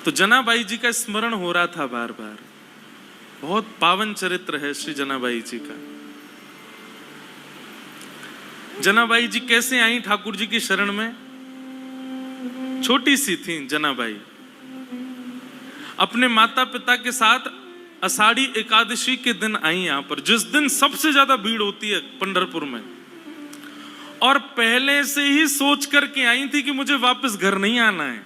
तो जनाबाई जी का स्मरण हो रहा था बार बार। बहुत पावन चरित्र है श्री जनाबाई जी का। जनाबाई जी कैसे आई ठाकुर जी की शरण में? छोटी सी थी जनाबाई, अपने माता पिता के साथ आषाढ़ी एकादशी के दिन आई यहां पर, जिस दिन सबसे ज्यादा भीड़ होती है पंढरपुर में, और पहले से ही सोच करके आई थी कि मुझे वापस घर नहीं आना है।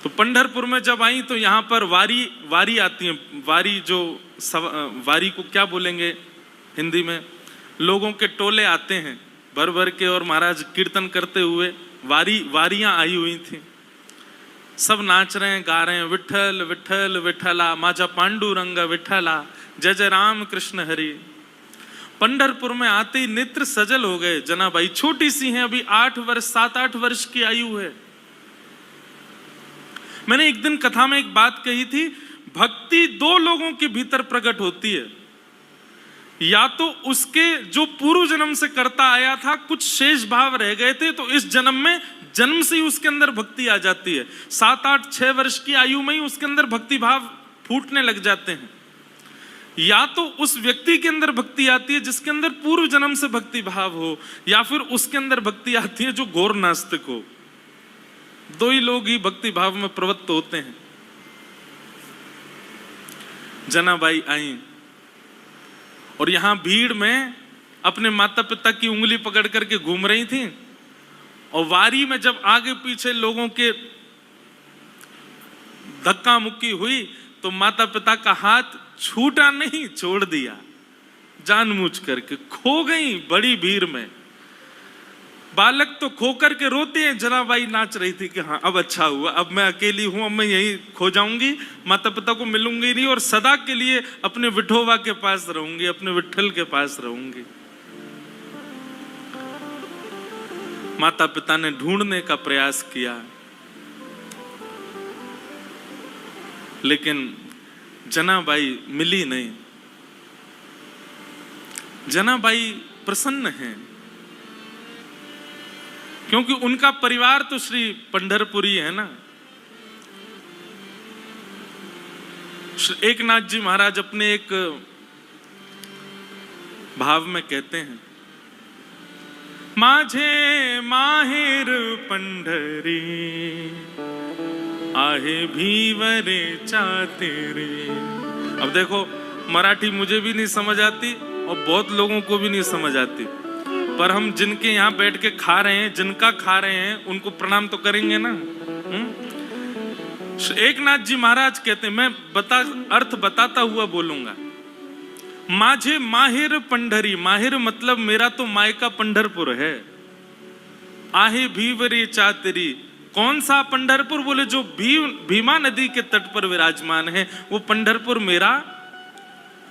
तो पंढरपुर में जब आई तो यहां पर वारी आती है। वारी को क्या बोलेंगे हिंदी में? लोगों के टोले आते हैं भर भर के, और महाराज कीर्तन करते हुए वारियां आई हुई थी। सब नाच रहे हैं, गा रहे हैं, विठल विठल विठला, माजा पांडुरंग विठला, जय जय राम कृष्ण हरि। पंढरपुर में आते ही नेत्र सजल हो गए। जनाबाई छोटी सी हैं, अभी 7-8 वर्ष की आयु है। मैंने एक दिन कथा में एक बात कही थी, भक्ति 2 लोगों के भीतर प्रकट होती है। या तो उसके जो पूर्व जन्म से करता आया था, कुछ शेष भाव रह गए थे, तो इस जन्म में जन्म से ही उसके अंदर भक्ति आ जाती है। 7-8-6 वर्ष की आयु में ही उसके अंदर भक्ति भाव फूटने लग जाते हैं। या तो उस व्यक्ति के अंदर भक्ति आती है जिसके अंदर पूर्व जन्म से भक्ति भाव हो, या फिर उसके अंदर भक्ति आती है जो घोर नास्तिक हो। 2 ही लोग ही भक्ति भाव में प्रवृत्त होते हैं। जनाबाई आई और यहां भीड़ में अपने माता पिता की उंगली पकड़ करके घूम रही थी, और वारी में जब आगे पीछे लोगों के धक्का मुक्की हुई तो माता पिता का हाथ छूटा नहीं, छोड़ दिया जानबूझ करके। खो गई बड़ी भीड़ में। बालक तो खो करके रोते हैं, जनाबाई नाच रही थी कि हाँ अब अच्छा हुआ, अब मैं अकेली हूं, अब मैं यहीं खो जाऊंगी, माता पिता को मिलूंगी नहीं, और सदा के लिए अपने विठोबा के पास रहूंगी, अपने विठल के पास रहूंगी। माता पिता ने ढूंढने का प्रयास किया, लेकिन जनाबाई मिली नहीं। जनाबाई प्रसन्न हैं क्योंकि उनका परिवार तो श्री पंढरपुरी है ना। श्री एकनाथ जी महाराज अपने एक भाव में कहते हैं, माझे माहेर पंढरी आहे भीवरे चातेरे। अब देखो, मराठी मुझे भी नहीं समझ आती और बहुत लोगों को भी नहीं समझ आती, पर हम जिनके यहाँ बैठ के खा रहे हैं, जिनका खा रहे हैं, उनको प्रणाम तो करेंगे ना। एकनाथ जी महाराज कहते हैं, मैं अर्थ बताता हुआ बोलूंगा। माझे माहिर पंढरी, माहिर मतलब मेरा तो मायका पंढरपुर है। आहे भीवरे चातेरी, कौन सा पंढरपुर? बोले जो भीमा नदी के तट पर विराजमान है, वो पंढरपुर मेरा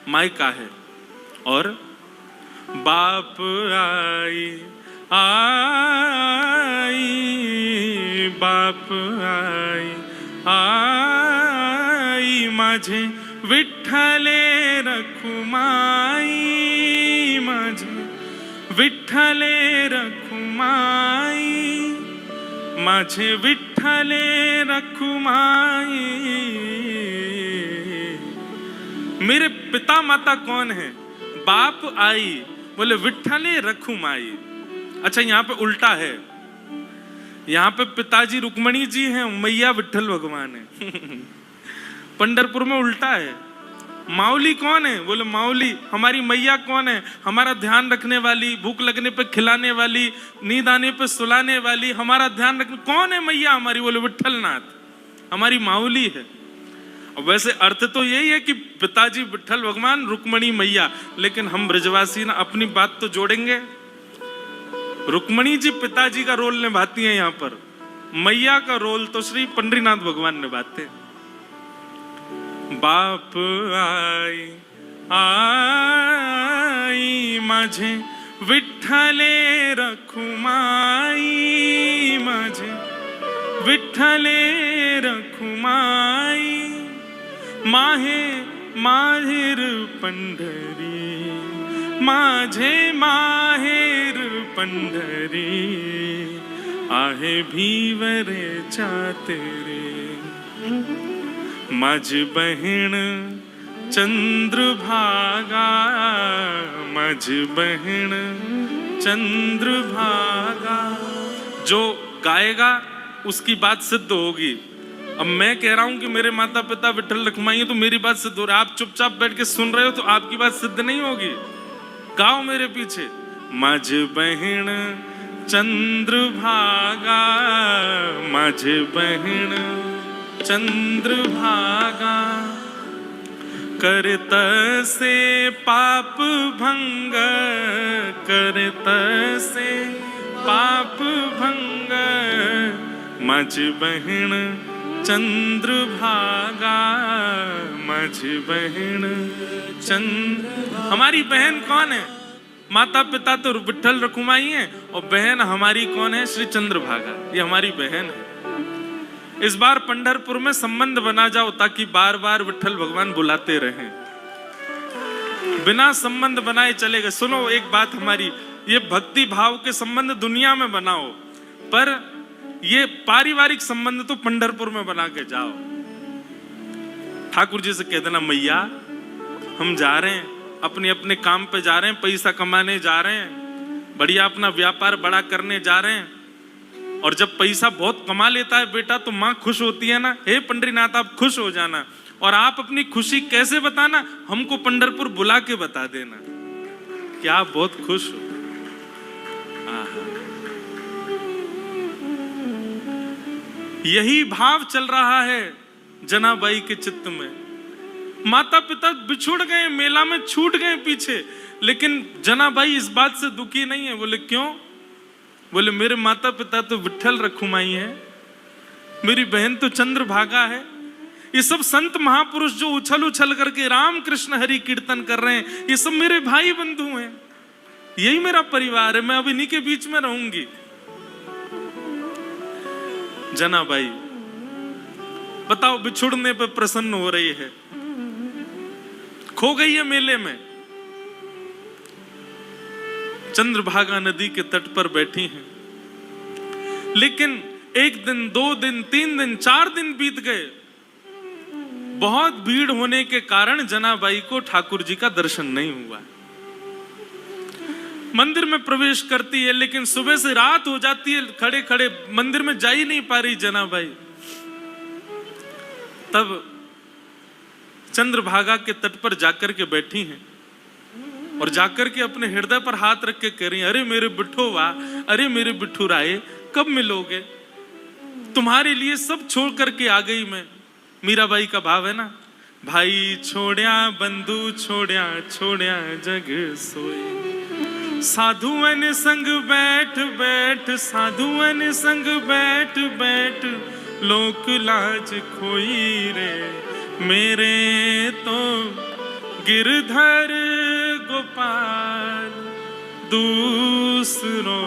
मायका है। और बाप आई आई, बाप आई आई, माझे विठ्ठले रखुमाई, माझे विठ्ठले रखुमाई, माझे विठ्ठले रखुमाई। मेरे पिता माता कौन है? बाप आई, बोले विठ्ठले रखुमाई। अच्छा, यहाँ पे उल्टा है, यहाँ पे पिताजी रुक्मणी जी हैं, मैया विठ्ठल भगवान है। पंढरपुर में उल्टा है। माउली कौन है? बोले माउली हमारी मैया कौन है? हमारा ध्यान रखने वाली, भूख लगने पे खिलाने वाली, नींद आने पे सुलाने वाली, हमारा ध्यान रखने कौन है मैया हमारी? बोले विठ्ठलनाथ हमारी माउली है। और वैसे अर्थ तो यही है कि पिताजी विठ्ठल भगवान, रुक्मणी मैया, लेकिन हम ब्रजवासी ना अपनी बात तो जोड़ेंगे। रुक्मणी जी पिताजी का रोल निभाती हैं यहाँ पर, मैया का रोल तो श्री पंडरीनाथ भगवान निभाते हैं। बाप आई आई, माझे विठ्ठले रखुमाई, माझे विठ्ठले रखुमाई, माहे माहेर पंढरी, माझे माहेर पंढरी आहे भीवरे जाते रे माझ बहन चंद्रभागा, माझ बहन चंद्रभागा। जो गाएगा उसकी बात सिद्ध होगी। अब मैं कह रहा हूं कि मेरे माता पिता विठल रखुमाई है तो मेरी बात सिद्ध हो रही है। आप चुपचाप बैठ के सुन रहे हो तो आपकी बात सिद्ध नहीं होगी। गाओ मेरे पीछे। माझ बहन चंद्रभागा, माझ बहन चंद्रभागा। करत से पाप भंग, करत से पाप भंग। माझ बहन चंद्रभागा, माझ बहन चंद्र। हमारी बहन कौन है? माता पिता तो विठल रखुमाई है और बहन हमारी कौन है? श्री चंद्रभागा। ये हमारी बहन है। इस बार पंढरपुर में संबंध बना जाओ ताकि बार बार विठल भगवान बुलाते रहें। बिना संबंध बनाए चलेगा। सुनो एक बात हमारी, ये भक्ति भाव के संबंध दुनिया में बनाओ, पर ये पारिवारिक संबंध तो पंढरपुर में बना के जाओ। ठाकुर जी से कह देना, मैया हम जा रहे हैं, अपने अपने काम पे जा रहे हैं, पैसा कमाने जा रहे हैं, बढ़िया अपना व्यापार बड़ा करने जा रहे हैं। और जब पैसा बहुत कमा लेता है बेटा तो माँ खुश होती है ना, हे पंडरीनाथ आप खुश हो जाना। और आप अपनी खुशी कैसे बताना? हमको पंढरपुर बुला के बता देना कि आप बहुत खुश हो। यही भाव चल रहा है जनाबाई के चित्त में। माता पिता बिछुड़ गए, मेला में छूट गए पीछे, लेकिन जनाबाई इस बात से दुखी नहीं है। बोले क्यों? बोले मेरे माता पिता तो विठल रखुमाई है, मेरी बहन तो चंद्रभागा है। ये सब संत महापुरुष जो उछल उछल करके राम कृष्ण हरि कीर्तन कर रहे हैं, ये सब मेरे भाई बंधु हैं, यही मेरा परिवार है, मैं अब इन्हीं के बीच में रहूंगी। जनाबाई बताओ, बिछुड़ने पे प्रसन्न हो रही है, खो गई है मेले में, चंद्रभागा नदी के तट पर बैठी हैं। लेकिन एक दिन, 2 दिन, 3 दिन, 4 दिन बीत गए। बहुत भीड़ होने के कारण जनाबाई को ठाकुर जी का दर्शन नहीं हुआ। मंदिर में प्रवेश करती है, लेकिन सुबह से रात हो जाती है, खड़े खड़े मंदिर में जा ही नहीं पा रही जनाबाई। तब चंद्रभागा के तट पर जाकर के बैठी हैं और जाकर के अपने हृदय पर हाथ रख के कह रही हैं, अरे मेरे बिट्ठोवा, अरे मेरे बिट्ठू राय, कब मिलोगे? तुम्हारे लिए सब छोड़ करके आ गई मैं। मीराबाई का भाव है ना, भाई छोड़या बंधु छोड़या, छोड़या जग सोए। साधुअन संग बैठ बैठ, साधुअन संग बैठ बैठ, लोक लाज खोई रे, मेरे तो गिरधर गोपाल दूसरो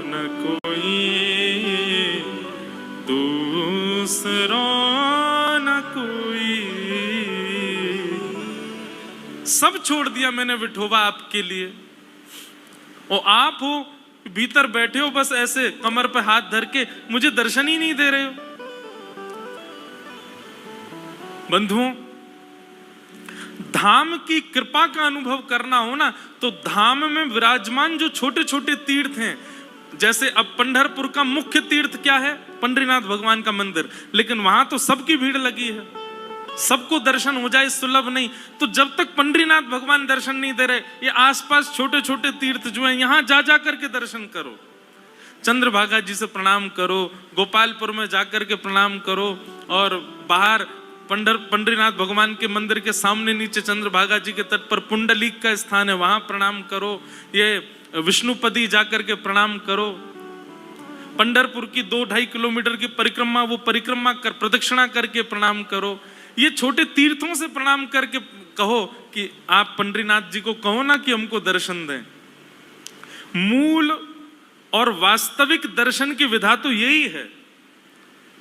न कोई, दूसरो न कोई। सब छोड़ दिया मैंने विठोबा आपके लिए, और आप हो भीतर बैठे हो बस ऐसे कमर पे हाथ धर के, मुझे दर्शन ही नहीं दे रहे हो। बंधुओं, धाम की कृपा का अनुभव करना हो ना, तो धाम में विराजमान जो छोटे छोटे तीर्थ हैं, जैसे अब पंढरपुर का मुख्य तीर्थ क्या है? पंडरीनाथ भगवान का मंदिर, लेकिन वहां तो सबकी भीड़ लगी है, सबको दर्शन हो जाए सुलभ नहीं। तो जब तक पंडरीनाथ भगवान दर्शन नहीं दे रहे, ये आसपास छोटे छोटे तीर्थ जो हैं, यहां जा जा करके दर्शन करो। चंद्रभागा जी से प्रणाम करो, गोपालपुर में जाकर के प्रणाम करो, और बाहर पंडरीनाथ भगवान के मंदिर के सामने नीचे चंद्रभागा जी के तट पर पुंडलीक का स्थान है, वहां प्रणाम करो। ये विष्णुपदी जाकर के प्रणाम करो। पंढरपुर की 2-2.5 किलोमीटर की परिक्रमा, वो परिक्रमा कर प्रदक्षिणा करके प्रणाम करो। ये छोटे तीर्थों से प्रणाम करके कहो कि आप पंडरीनाथ जी को कहो ना कि हमको दर्शन दें। मूल और वास्तविक दर्शन की विधा तो यही है।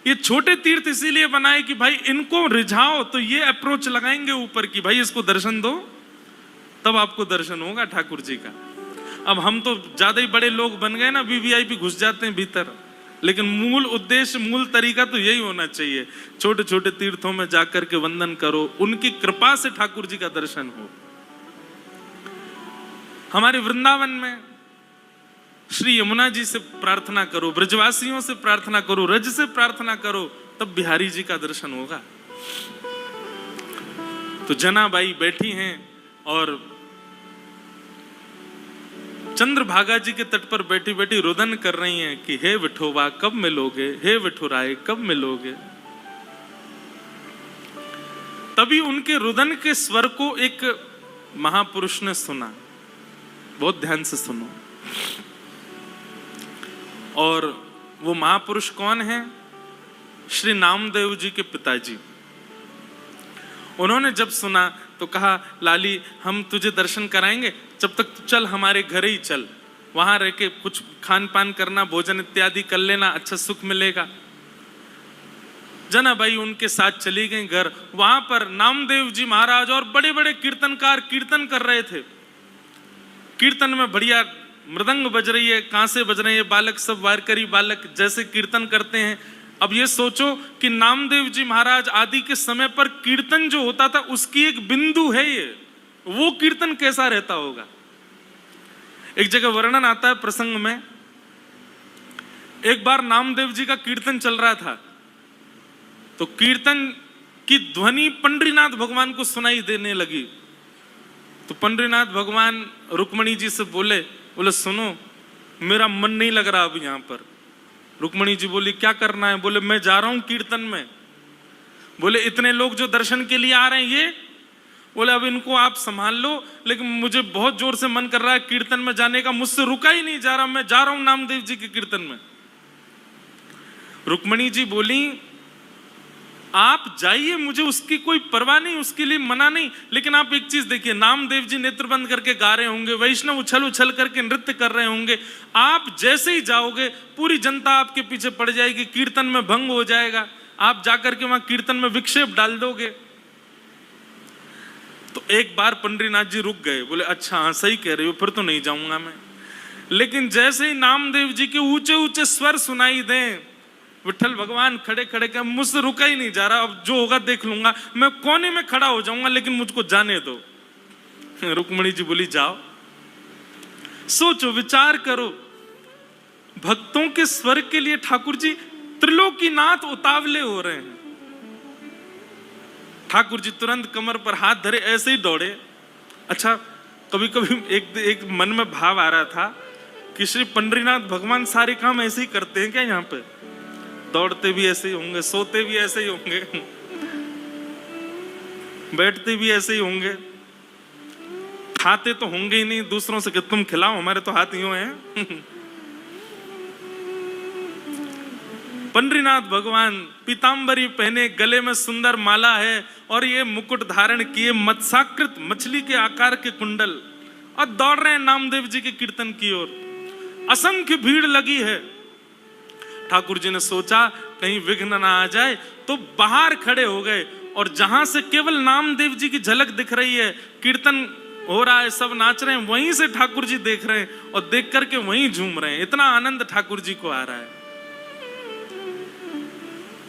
ये छोटे तीर्थ इसीलिए बनाए कि भाई इनको रिझाओ, तो ये अप्रोच लगाएंगे ऊपर की भाई इसको दर्शन दो, तब आपको दर्शन होगा ठाकुर जी का। अब हम तो ज्यादा ही बड़े लोग बन गए ना, वीवीआईपी घुस जाते हैं भीतर, लेकिन मूल उद्देश्य, मूल तरीका तो यही होना चाहिए, छोटे छोटे तीर्थों में जाकर के वंदन करो, उनकी कृपा से ठाकुर जी का दर्शन हो। हमारे वृंदावन में श्री यमुना जी से प्रार्थना करो, ब्रजवासियों से प्रार्थना करो, रज से प्रार्थना करो, तब बिहारी जी का दर्शन होगा। तो जनाबाई बैठी हैं और चंद्रभागा जी के तट पर बैठी बैठी रुदन कर रही हैं कि हे विठोबा कब मिलोगे, हे विठुराय कब मिलोगे। तभी उनके रुदन के स्वर को एक महापुरुष ने सुना, बहुत ध्यान से सुनो। और वो महापुरुष कौन है? श्री नामदेव जी के पिताजी। उन्होंने जब सुना तो कहा, लाली हम तुझे दर्शन कराएंगे, जब तक चल हमारे घर ही चल, वहां रह के कुछ खान पान करना, भोजन इत्यादि कर लेना, अच्छा सुख मिलेगा। जनाबाई उनके साथ चली गई घर। वहां पर नामदेव जी महाराज और बड़े बड़े कीर्तनकार कीर्तन कर रहे थे। कीर्तन में बढ़िया मृदंग बज रही है, कांसे बज रहे हैं, बालक सब वारकरी बालक जैसे कीर्तन करते हैं। अब ये सोचो कि नामदेव जी महाराज आदि के समय पर कीर्तन जो होता था उसकी एक बिंदु है ये, वो कीर्तन कैसा रहता होगा। एक जगह वर्णन आता है प्रसंग में, एक बार नामदेव जी का कीर्तन चल रहा था, तो कीर्तन की ध्वनि पंडरीनाथ भगवान को सुनाई देने लगी। तो पंडरीनाथ भगवान रुक्मणी जी से बोले सुनो मेरा मन नहीं लग रहा अब यहां पर। रुक्मणी जी बोली क्या करना है? बोले मैं जा रहा हूं कीर्तन में। बोले इतने लोग जो दर्शन के लिए आ रहे हैं ये? बोले अब इनको आप संभाल लो, लेकिन मुझे बहुत जोर से मन कर रहा है कीर्तन में जाने का, मुझसे रुका ही नहीं जा रहा, मैं जा रहा हूं नामदेव जी के कीर्तन में। रुक्मणी जी बोली आप जाइए, मुझे उसकी कोई परवाह नहीं, उसके लिए मना नहीं, लेकिन आप एक चीज देखिए, नामदेव जी नेत्र बंद करके गा रहे होंगे, वैष्णव उछल उछल करके नृत्य कर रहे होंगे, आप जैसे ही जाओगे पूरी जनता आपके पीछे पड़ जाएगी, कीर्तन में भंग हो जाएगा, आप जाकर के वहां कीर्तन में विक्षेप डाल दोगे। तो एक बार पंडरीनाथ जी रुक गए, बोले अच्छा हाँ सही कह रहे हो, फिर तो नहीं जाऊंगा मैं। लेकिन जैसे ही नामदेव जी के ऊंचे ऊंचे स्वर सुनाई दें, विठल भगवान खड़े खड़े के, मुझसे रुका ही नहीं जा रहा, अब जो होगा देख लूंगा, मैं कोने में खड़ा हो जाऊंगा, लेकिन मुझको जाने दो। रुक्मणी जी बोली जाओ। सोचो विचार करो, भक्तों के स्वर के लिए ठाकुर जी त्रिलोकीनाथ उतावले हो रहे हैं। ठाकुर जी तुरंत कमर पर हाथ धरे ऐसे ही दौड़े। अच्छा कभी कभी एक मन में भाव आ रहा था कि श्री पंडरीनाथ भगवान सारे काम ऐसे ही करते हैं क्या? यहाँ पे दौड़ते भी ऐसे ही होंगे, सोते भी ऐसे ही होंगे, बैठते भी ऐसे ही होंगे, खाते तो होंगे ही नहीं दूसरों से कि तुम खिलाओ, हमारे तो हाथ यूं हैं। पंडरीनाथ भगवान पीतांबरी पहने, गले में सुंदर माला है और ये मुकुट धारण किए, मत्स्याकृत मछली के आकार के कुंडल, और दौड़ रहे हैं नामदेव जी के कीर्तन की ओर। असंख्य भीड़ लगी है। ठाकुर जी ने सोचा कहीं विघ्न ना आ जाए, तो बाहर खड़े हो गए, और जहां से केवल नामदेव जी की झलक दिख रही है, कीर्तन हो रहा है, सब नाच रहे हैं, वहीं से ठाकुर जी देख रहे हैं और देख करके वहीं झूम रहे हैं। इतना आनंद ठाकुर जी को आ रहा है।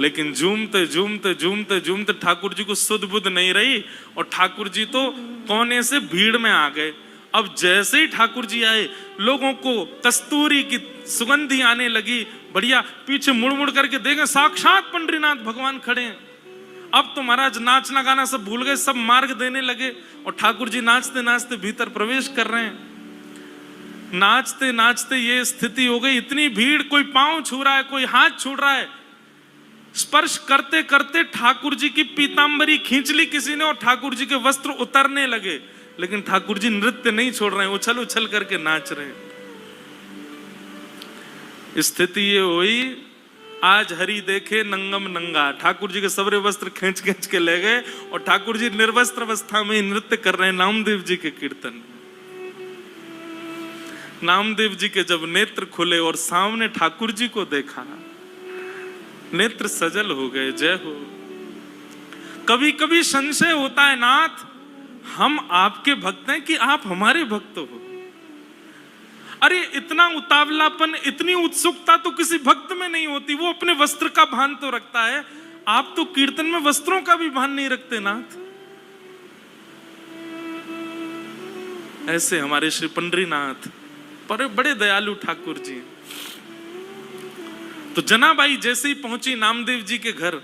लेकिन झूमते झूमते झूमते झूमते ठाकुर जी को सुध बुध नहीं रही, और ठाकुर जी तो कोने से भीड़ में आ गए। अब जैसे ही ठाकुर जी आए, लोगों को कस्तूरी की सुगंधी आने लगी, बढ़िया, पीछे मुड़ मुड़ करके देखें साक्षात पंडरीनाथ भगवान खड़े हैं। अब तो महाराज नाचना गाना सब भूल गए, सब मार्ग देने लगे, और ठाकुर जी नाचते नाचते भीतर प्रवेश कर रहे हैं। नाचते नाचते ये स्थिति हो गई, इतनी भीड़, कोई पांव छू रहा है, कोई हाथ छू रहा है, स्पर्श करते करते ठाकुर जी की पीतांबरी खींच ली किसी ने, और ठाकुर जी के वस्त्र उतरने लगे, लेकिन ठाकुर जी नृत्य नहीं छोड़ रहे हैं, उछल उछल करके नाच रहे हैं। स्थिति ये हुई, आज हरि देखे नंगम नंगा, ठाकुर जी के सबरे वस्त्र खींच खींच के ले गए, और ठाकुर जी निर्वस्त्र अवस्था में नृत्य कर रहे हैं नामदेव जी के कीर्तन। नामदेव जी के जब नेत्र खुले और सामने ठाकुर जी को देखा, नेत्र सजल हो गए। जय हो। कभी कभी संशय होता है, नाथ हम आपके भक्त हैं कि आप हमारे भक्त हो? अरे इतना उतावलापन, इतनी उत्सुकता तो किसी भक्त में नहीं होती। वो अपने वस्त्र का भान तो रखता है, आप तो कीर्तन में वस्त्रों का भी भान नहीं रखते नाथ। ऐसे हमारे श्री पंडरीनाथ पर बड़े दयालु ठाकुर जी। तो जनाबाई जैसे ही पहुंची नामदेव जी के घर,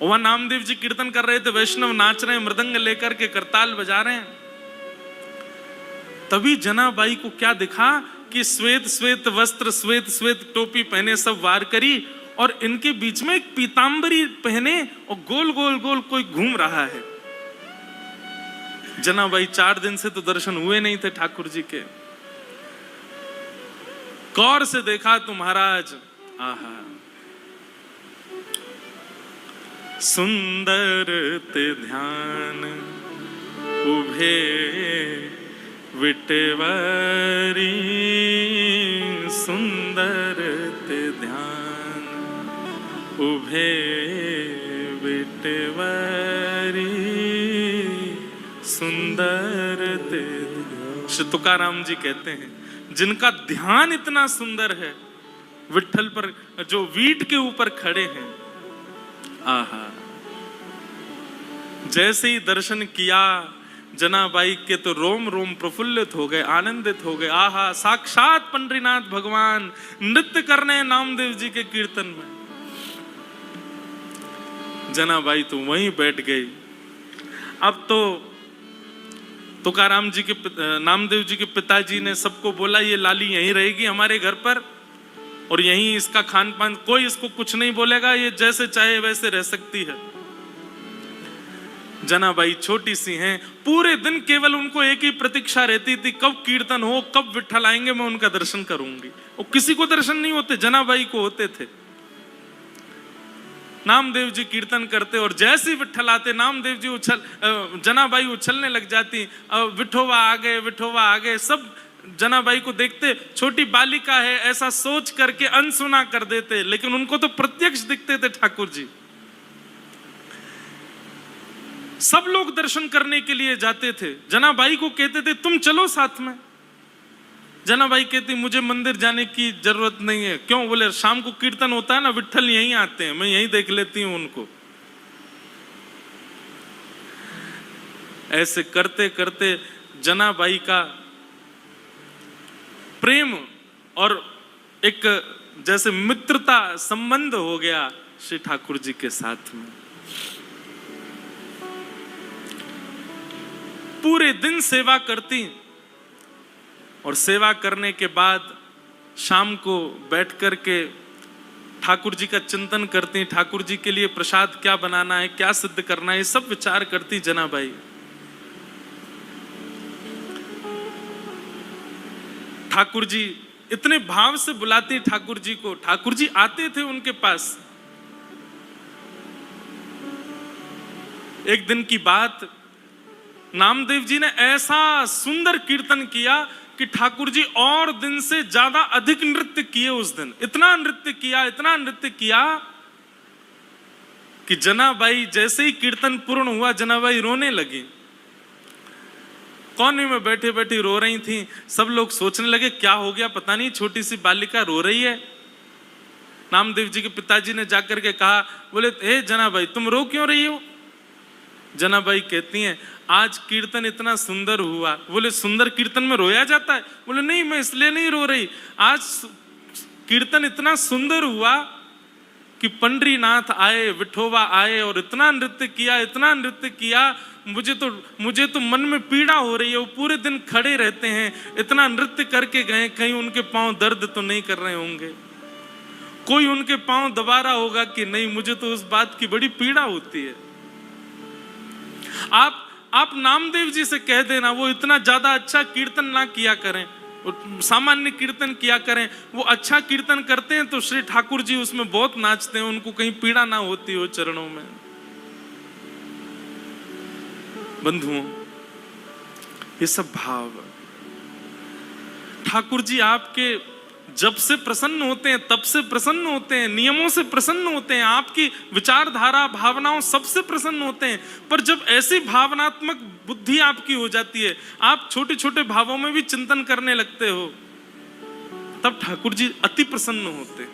वहां नामदेव जी कीर्तन कर रहे थे, वैष्णव नाच रहे हैं, मृदंग लेकर के करताल बजा रहे हैं। तभी जनाबाई को क्या दिखा कि श्वेत श्वेत वस्त्र, श्वेत श्वेत टोपी पहने सब वार करी, और इनके बीच में एक पीतांबरी पहने और गोल गोल गोल कोई घूम रहा है। जनाबाई 4 दिन से तो दर्शन हुए नहीं थे ठाकुर जी के। गौर से देखा तो महाराज, आहा सुंदर ते ध्यान उभे विटेवरी, सुंदर ते ध्यान उभे विटेवरी, सुंदर ते। श्री तुकाराम जी कहते हैं, जिनका ध्यान इतना सुंदर है, विठ्ठल पर जो वीट के ऊपर खड़े हैं, आहा। जैसे ही दर्शन किया जनाबाई के तो रोम रोम प्रफुल्लित हो गए, आनंदित हो गए। आहा, साक्षात पंडरीनाथ भगवान नृत्य करने नामदेव जी के कीर्तन में। जनाबाई तो वहीं बैठ गई। अब तो तुकाराम जी के नामदेव जी के पिताजी ने सबको बोला, ये लाली यहीं रहेगी हमारे घर पर, और यहीं इसका खान पान, कोई इसको कुछ नहीं बोलेगा, ये जैसे चाहे वैसे रह सकती है। जनाबाई छोटी सी हैं, पूरे दिन केवल उनको एक ही प्रतीक्षा रहती थी, कब कीर्तन हो, कब विठ्ठल आएंगे, मैं उनका दर्शन करूंगी। और किसी को दर्शन नहीं होते, जनाबाई को होते थे। नामदेव जी कीर्तन करते और जैसे ही विठ्ठल आते, नामदेव जी जनाबाई उछलने लग जाती, विठोवा आ गए, विठोवा आ गए। सब जनाबाई को देखते, छोटी बालिका है ऐसा सोच करके अनसुना कर देते, लेकिन उनको तो प्रत्यक्ष दिखते थे ठाकुर जी। सब लोग दर्शन करने के लिए जाते थे, जनाबाई को कहते थे तुम चलो साथ में। जनाबाई कहती मुझे मंदिर जाने की जरूरत नहीं है। क्यों? बोले शाम को कीर्तन होता है ना, विठ्ठल यहीं आते हैं, मैं यहीं देख लेती हूं उनको। ऐसे करते करते जनाबाई का प्रेम और एक जैसे मित्रता संबंध हो गया श्री ठाकुर जी के साथ में। पूरे दिन सेवा करती, और सेवा करने के बाद शाम को बैठ कर के ठाकुर जी का चिंतन करती, ठाकुर जी के लिए प्रसाद क्या बनाना है, क्या सिद्ध करना है, सब विचार करती जनाबाई। ठाकुर जी इतने भाव से बुलाती ठाकुर जी को, ठाकुर जी आते थे उनके पास। एक दिन की बात, नामदेव जी ने ऐसा सुंदर कीर्तन किया कि ठाकुर जी और दिन से ज्यादा अधिक नृत्य किए उस दिन। इतना नृत्य किया, इतना नृत्य किया कि जनाबाई जैसे ही कीर्तन पूर्ण हुआ, जनाबाई रोने लगी। कोने में बैठे बैठे रो रही थी। सब लोग सोचने लगे क्या हो गया, पता नहीं छोटी सी बालिका रो रही है। नामदेव जी के पिताजी ने जाकर के कहा, बोले हे जनाबाई तुम रो क्यों रही हो? जनाबाई कहती हैं आज कीर्तन इतना सुंदर हुआ। बोले सुंदर कीर्तन में रोया जाता है? बोले नहीं, मैं इसलिए नहीं रो रही, आज कीर्तन इतना सुंदर हुआ कि पंडरीनाथ आए, विठोबा आए और इतना नृत्य किया, इतना नृत्य किया, मुझे तो मन में पीड़ा हो रही है। वो पूरे दिन खड़े रहते हैं, इतना नृत्य करके गए, कहीं उनके पांव दर्द तो नहीं कर रहे होंगे, कोई उनके पांव दबा रहा होगा कि नहीं, मुझे तो उस बात की बड़ी पीड़ा होती है। आप नामदेव जी से कह देना वो इतना ज्यादा अच्छा कीर्तन ना किया करें, सामान्य कीर्तन किया करें। वो अच्छा कीर्तन करते हैं तो श्री ठाकुर जी उसमें बहुत नाचते हैं, उनको कहीं पीड़ा ना होती हो चरणों में। बंधुओं, ये सब भाव ठाकुर जी आपके जब से प्रसन्न होते हैं तब से प्रसन्न होते हैं, नियमों से प्रसन्न होते हैं, आपकी विचारधारा भावनाओं सबसे प्रसन्न होते हैं। पर जब ऐसी भावनात्मक बुद्धि आपकी हो जाती है, आप छोटे छोटे भावों में भी चिंतन करने लगते हो, तब ठाकुर जी अति प्रसन्न होते।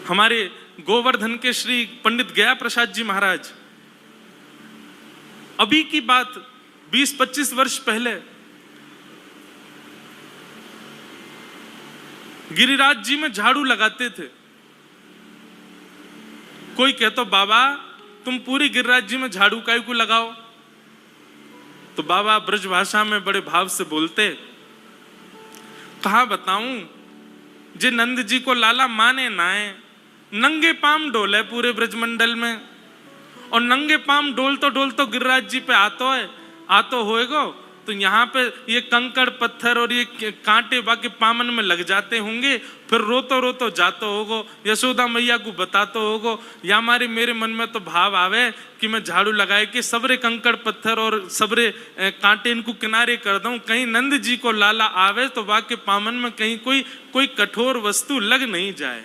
हमारे गोवर्धन के श्री पंडित गया प्रसाद जी महाराज, अभी की बात 20-25 वर्ष पहले गिरिराज जी में झाड़ू लगाते थे। कोई कहता बाबा तुम पूरी गिरिराज जी में झाड़ू काहे को लगाओ, तो बाबा ब्रज भाषा में बड़े भाव से बोलते, कहा बताऊं, जे नंद जी को लाला माने नाए, नंगे पाम डोले पूरे ब्रजमंडल में, और नंगे पाम डोल तो गिरिराज जी पे आतो होएगो, तो यहाँ पे ये कंकड़ पत्थर और ये कांटे बाकी पामन में लग जाते होंगे, फिर रोतो जातो होगो, यशोदा मैया को बतातो होगो, या हमारे मेरे मन में तो भाव आवे कि मैं झाड़ू लगाए कि सबरे कंकड़ पत्थर और सबरे कांटे इनको किनारे कर दूं, कहीं नंद जी को लाला आवे तो वाके पामन में कहीं कोई कठोर वस्तु लग नहीं जाए।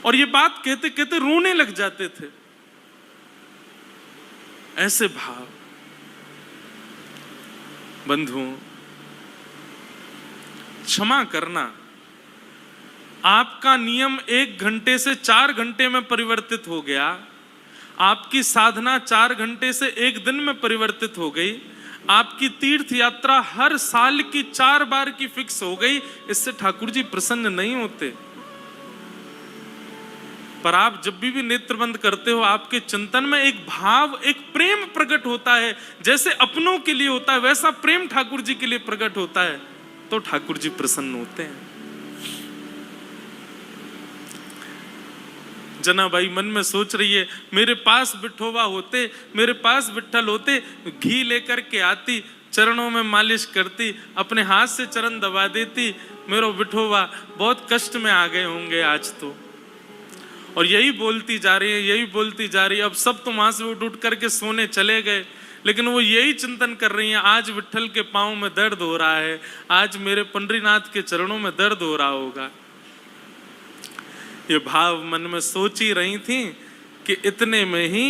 और ये बात कहते कहते रोने लग जाते थे। ऐसे भाव बंधुओं, क्षमा करना आपका नियम 1 घंटे से 4 घंटे में परिवर्तित हो गया, आपकी साधना 4 घंटे से 1 दिन में परिवर्तित हो गई, आपकी तीर्थ यात्रा हर साल की 4 बार की फिक्स हो गई, इससे ठाकुर जी प्रसन्न नहीं होते। पर आप जब भी नेत्रबंद करते हो, आपके चिंतन में एक भाव, एक प्रेम प्रकट होता है, जैसे अपनों के लिए होता है वैसा प्रेम ठाकुर जी के लिए प्रकट होता है, तो ठाकुर जी प्रसन्न होते हैं। जनाबाई मन में सोच रही है, मेरे पास विठोबा होते, मेरे पास विठ्ठल होते, घी लेकर के आती, चरणों में मालिश करती, अपने हाथ से चरण दबा देती, मेरा विठोबा बहुत कष्ट में आ गए होंगे आज तो। और यही बोलती जा रही है, यही बोलती जा रही है। अब सब तो वहां से उठ करके सोने चले गए, लेकिन वो यही चिंतन कर रही है, आज विठ्ठल के पांव में दर्द हो रहा है, आज मेरे पंडरीनाथ के चरणों में दर्द हो रहा होगा। ये भाव मन में सोच ही रही थी कि इतने में ही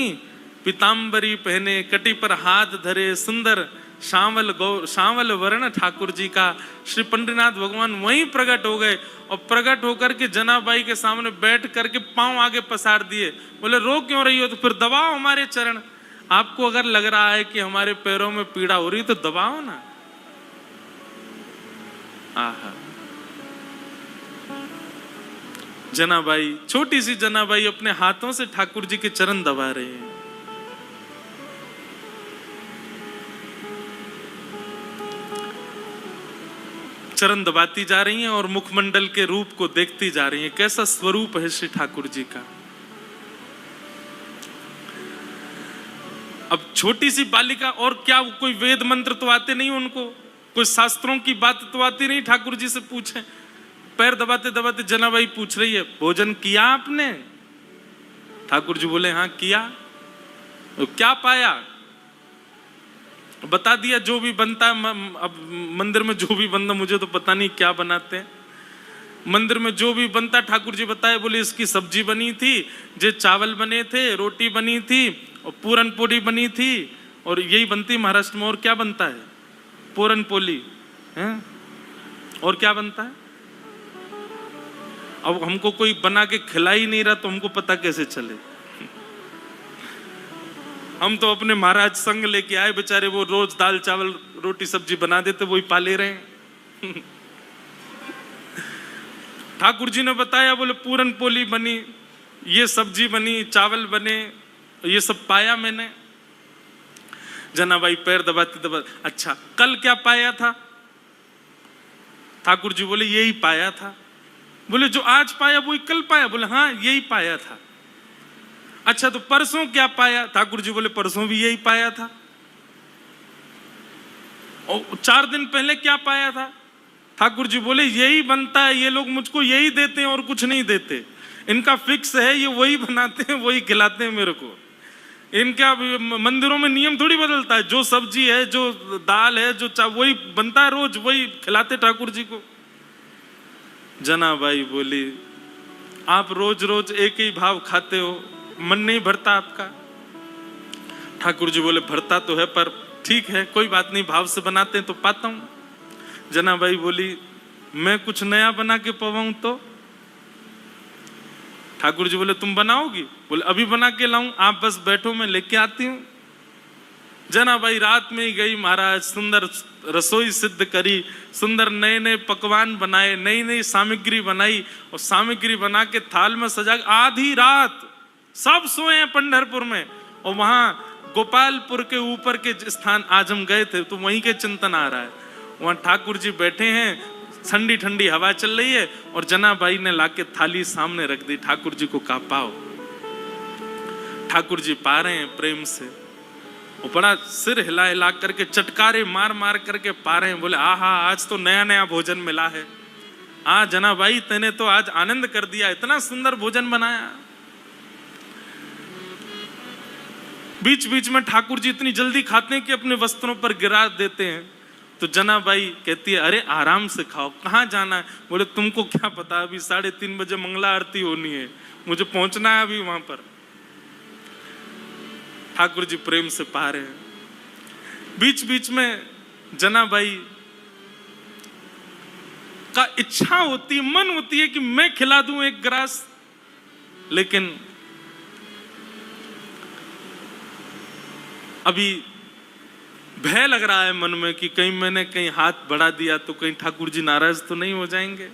पीताम्बरी पहने, कटी पर हाथ धरे, सुंदर श्यामल वर्ण ठाकुर जी का श्री पंडरीनाथ भगवान वहीं प्रकट हो गए, और प्रकट होकर के जनाबाई के सामने बैठ करके पांव आगे पसार दिए, बोले रो क्यों रही हो, तो फिर दबाओ हमारे चरण। आपको अगर लग रहा है कि हमारे पैरों में पीड़ा हो रही तो दबाओ ना। आहा, जनाबाई, छोटी सी जनाबाई अपने हाथों से ठाकुर जी के चरण दबा रहे हैं। चरण दबाती जा रही हैं और मुखमंडल के रूप को देखती जा रही हैं, कैसा स्वरूप है श्री ठाकुर जी का। अब छोटी सी बालिका, और क्या कोई वेद मंत्र तो आते नहीं उनको, कोई शास्त्रों की बात तो आती नहीं, ठाकुर जी से पूछें। पैर दबाते दबाते जनाबाई पूछ रही है, भोजन किया आपने? ठाकुर जी बोले हाँ किया। तो क्या पाया? बता दिया जो भी बनता है। अब मंदिर में जो भी बनता, मुझे तो पता नहीं क्या बनाते हैं, मंदिर में जो भी बनता ठाकुर जी बताए, बोले इसकी सब्जी बनी थी, जे चावल बने थे, रोटी बनी थी और पूरन पोली बनी थी, और यही बनती महाराष्ट्र में। और क्या बनता है? पूरन पोली है। और क्या बनता है? अब हमको कोई बना के खिला ही नहीं रहा तो हमको पता कैसे चले। हम तो अपने महाराज संग लेके आए, बेचारे वो रोज दाल चावल रोटी सब्जी बना देते, वही पाले रहे हैं। ठाकुर जी ने बताया, बोले पूरन पोली बनी, ये सब्जी बनी, चावल बने, ये सब पाया मैंने। जनाबाई पैर दबाते दबाते, अच्छा कल क्या पाया था? ठाकुर जी बोले यही पाया था। बोले जो आज पाया वही कल पाया? बोले हाँ यही पाया था। अच्छा तो परसों क्या पाया? ठाकुर जी बोले परसों भी यही पाया था। और 4 दिन पहले क्या पाया था? ठाकुर जी बोले यही बनता है, ये लोग मुझको यही देते हैं और कुछ नहीं देते, इनका फिक्स है, ये वही बनाते हैं वही खिलाते हैं मेरे को। इनका मंदिरों में नियम थोड़ी बदलता है, जो सब्जी है, जो दाल है, जो वही बनता है, रोज वही खिलाते ठाकुर जी को। जनाबाई बोली आप रोज रोज एक ही भाव खाते हो, मन नहीं भरता आपका? ठाकुर जी बोले भरता तो है, पर ठीक है कोई बात नहीं, भाव से बनाते हैं तो पाता हूं। जनाबाई बोली मैं कुछ नया बना के पवाऊं तो? ठाकुर जी बोले तुम बनाओगी? बोले अभी बना के लाऊं, आप बस बैठो मैं लेके आती हूं। जनाबाई रात में ही गई महाराज, सुंदर रसोई सिद्ध करी, सुंदर नए नए पकवान बनाए, नई नई सामग्री बनाई और सामग्री बना के थाल में सजा। आधी रात सब सोए हैं पंढरपुर में, और वहां गोपालपुर के ऊपर के स्थान आज हम गए थे तो वहीं के चिंतन आ रहा है। वहां ठाकुर जी बैठे हैं, ठंडी ठंडी हवा चल रही है और जनाबाई ने लाके थाली सामने रख दी। ठाकुर जी को कहा पाओ। ठाकुर जी पा रहे हैं प्रेम से, वो बड़ा सिर हिला हिला करके चटकारे मार मार करके पा रहे हैं। बोले आहा आज तो नया नया भोजन मिला है। जनाबाई तेने तो आज आनंद कर दिया, इतना सुंदर भोजन बनाया। बीच बीच में ठाकुर जी इतनी जल्दी खाते हैं कि अपने वस्त्रों पर गिरा देते हैं। तो जनाबाई कहती है अरे आराम से खाओ, कहाँ जाना है? बोले तुमको क्या पता, अभी 3:30 बजे मंगला आरती होनी है, मुझे पहुंचना है अभी वहां पर। ठाकुर जी प्रेम से पा रहे हैं। बीच बीच में जनाबाई का इच्छा होती है, मन होती है कि मैं खिला दूं एक ग्रास, लेकिन अभी भय लग रहा है मन में कि कहीं मैंने कहीं हाथ बढ़ा दिया तो कहीं ठाकुर जी नाराज तो नहीं हो जाएंगे।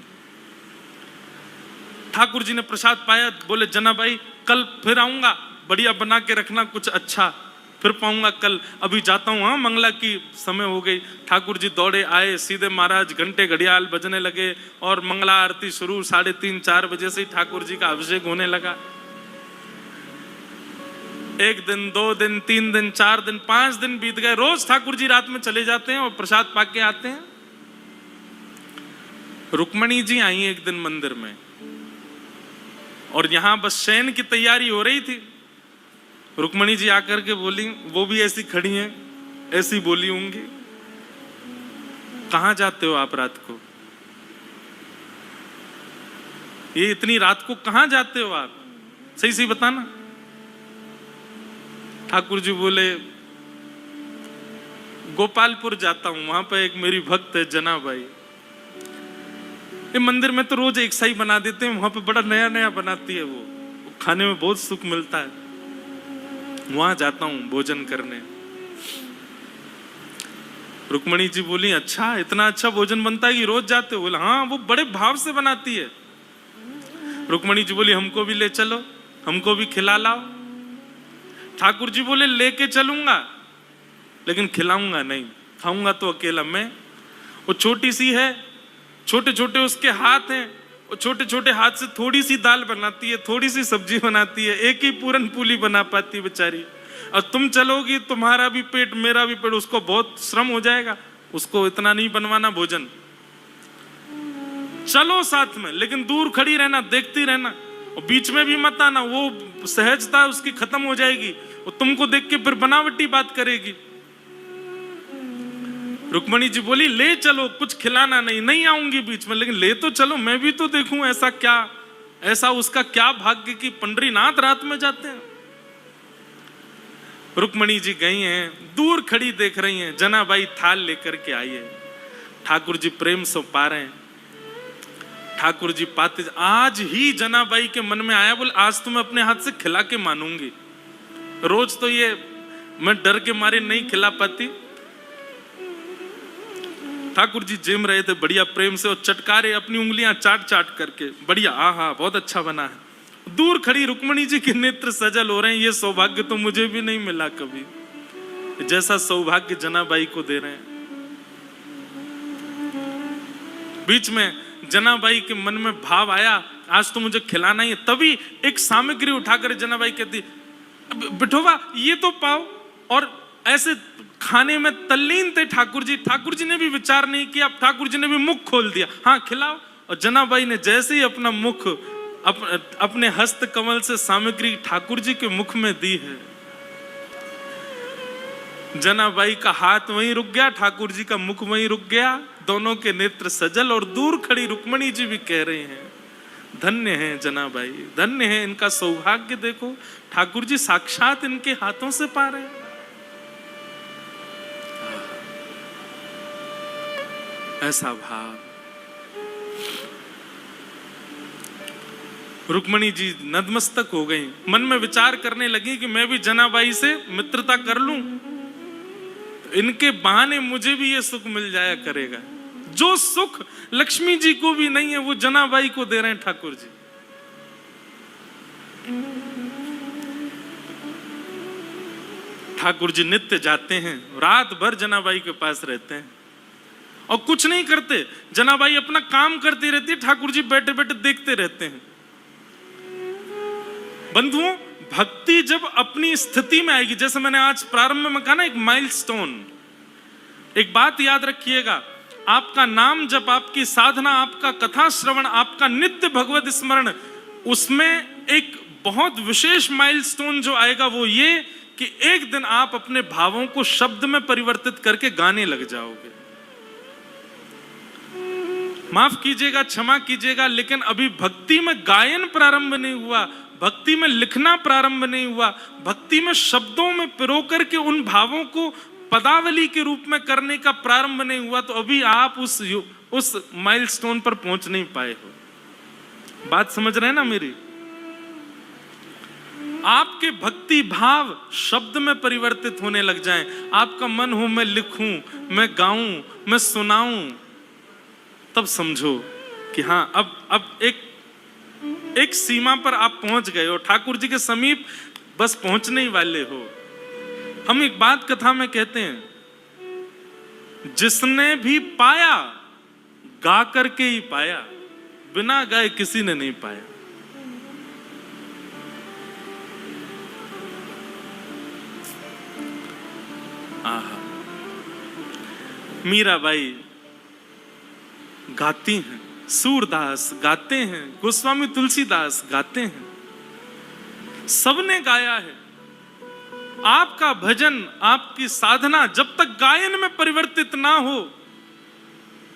ठाकुर जी ने प्रसाद पाया, बोले जनाबाई कल फिर आऊंगा, बढ़िया बना के रखना कुछ अच्छा, फिर पाऊंगा कल, अभी जाता हूं। हाँ मंगला की समय हो गई। ठाकुर जी दौड़े आए, सीधे महाराज घंटे घड़ियाल बजने लगे और मंगला आरती शुरू। 3:30-4 बजे से ही ठाकुर जी का अभिषेक होने लगा। 1 दिन 2 दिन 3 दिन 4 दिन 5 दिन बीत गए। रोज ठाकुर जी रात में चले जाते हैं और प्रसाद पाके आते हैं। रुक्मणी जी आई एक दिन मंदिर में और यहां बस शयन की तैयारी हो रही थी। रुक्मणी जी आकर के बोली, वो भी ऐसी खड़ी हैं, ऐसी बोली होंगी, कहां जाते हो आप रात को? ये इतनी रात को कहां जाते हो आप, सही सही बताना। ठाकुर जी बोले गोपालपुर जाता हूं, वहां पर एक मेरी भक्त है जनाबाई, ये मंदिर में तो रोज एक सा ही बना देते हैं, वहां पे बड़ा नया नया बनाती है, वो खाने में बहुत सुख मिलता है, वहां जाता हूं भोजन करने। रुक्मणी जी बोली अच्छा इतना अच्छा भोजन बनता है कि रोज जाते हो? बोला हाँ वो बड़े भाव से बनाती है। रुक्मणी जी बोली हमको भी ले चलो, हमको भी खिला लाओ। ठाकुर जी बोले लेके चलूंगा लेकिन खिलाऊंगा नहीं, खाऊंगा तो अकेला मैं। वो छोटी सी है, छोटे छोटे उसके हाथ हैं, वो छोटे छोटे हाथ से थोड़ी सी दाल बनाती है, थोड़ी सी सब्जी बनाती है, एक ही पूरन पूली बना पाती है बेचारी। और तुम चलोगी तुम्हारा भी पेट मेरा भी पेट, उसको बहुत श्रम हो जाएगा, उसको इतना नहीं बनवाना भोजन। चलो साथ में लेकिन दूर खड़ी रहना, देखती रहना और बीच में भी मत आना, वो सहजता उसकी खत्म हो जाएगी, वो तुमको देख के फिर बनावटी बात करेगी। रुक्मणी जी बोली ले चलो, कुछ खिलाना नहीं, नहीं आऊंगी बीच में, लेकिन ले तो चलो, मैं भी तो देखूं ऐसा क्या, ऐसा उसका क्या भाग्य कि पंडरीनाथ रात में जाते हैं। रुक्मणी जी गई हैं, दूर खड़ी देख रही हैं, जनाबाई थाल लेकर के आई है। ठाकुर जी प्रेम से पा रहे हैं। ठाकुर जी पाते, आज ही जनाबाई के मन में आया, बोले आज तो मैं अपने हाथ से खिला के मानूंगी, रोज तो ये मैं डर के मारे नहीं खिला पाती। ठाकुर जी जिम रहे थे बढ़िया प्रेम से और चटकारे अपनी उंगलियां चाट चाट करके, बढ़िया आहा बहुत अच्छा बना है। दूर खड़ी रुक्मणी जी के नेत्र सजल हो रहे हैं, ये सौभाग्य तो मुझे भी नहीं मिला कभी, जैसा सौभाग्य जनाबाई को दे रहे हैं। बीच में जनाबाई के मन में भाव आया आज तो मुझे खिलाना ही है, तभी एक सामग्री उठाकर जनाबाई कहती बिठोबा ये तो पाओ, और ऐसे खाने में तल्लीन थे ठाकुर जी। ठाकुर जी ने भी विचार नहीं किया, ठाकुर जी ने भी मुख खोल दिया, हाँ खिलाओ। और जनाबाई ने जैसे ही अपना मुख अपने हस्त कमल से सामग्री ठाकुर जी के मुख में दी है, जनाबाई का हाथ वहीं रुक गया, ठाकुर जी का मुख वहीं रुक गया, दोनों के नेत्र सजल। और दूर खड़ी रुक्मणी जी भी कह रहे हैं धन्य है जनाबाई, धन्य है, इनका सौभाग्य देखो, ठाकुर जी साक्षात इनके हाथों से पा रहे हैं। ऐसा भाव। रुक्मणी जी नतमस्तक हो गई, मन में विचार करने लगी कि मैं भी जनाबाई से मित्रता कर लूं, इनके बहाने मुझे भी ये सुख मिल जाया करेगा। जो सुख लक्ष्मी जी को भी नहीं है वो जनाबाई को दे रहे हैं ठाकुर जी। ठाकुर जी नित्य जाते हैं, रात भर जनाबाई के पास रहते हैं और कुछ नहीं करते। जनाबाई अपना काम करती रहती है, ठाकुर जी बैठे बैठे देखते रहते हैं। बंधुओं, भक्ति जब अपनी स्थिति में आएगी, जैसे मैंने आज प्रारंभ में कहा ना, एक माइलस्टोन, एक बात याद रखिएगा, आपका नाम जब, आपकी साधना, आपका कथा श्रवण, आपका नित्य भगवत स्मरण, उसमें एक बहुत विशेष माइलस्टोन जो आएगा वो ये कि एक दिन आप अपने भावों को शब्द में परिवर्तित करके गाने लग जाओगे। माफ कीजिएगा, क्षमा कीजिएगा, लेकिन अभी भक्ति में गायन प्रारंभ नहीं हुआ, भक्ति में लिखना प्रारंभ नहीं हुआ, भक्ति में शब्दों में पिरो करके उन भावों को पदावली के रूप में करने का प्रारंभ नहीं हुआ, तो अभी आप उस माइलस्टोन पर पहुंच नहीं पाए हो। बात समझ रहे हैं ना मेरी? आपके भक्ति भाव शब्द में परिवर्तित होने लग जाएं, आपका मन हो मैं लिखूं, मैं गाऊं, मैं सुनाऊं, तब समझो कि हाँ, अब एक सीमा पर आप पहुंच गए हो, ठाकुर जी के समीप बस पहुंचने ही वाले हो। हम एक बात कथा में कहते हैं, जिसने भी पाया गा करके ही पाया, बिना गाए किसी ने नहीं पाया। आहा, मीराबाई गाती हैं, सूरदास गाते हैं, गोस्वामी तुलसीदास गाते हैं, सबने गाया है। आपका भजन, आपकी साधना जब तक गायन में परिवर्तित ना हो,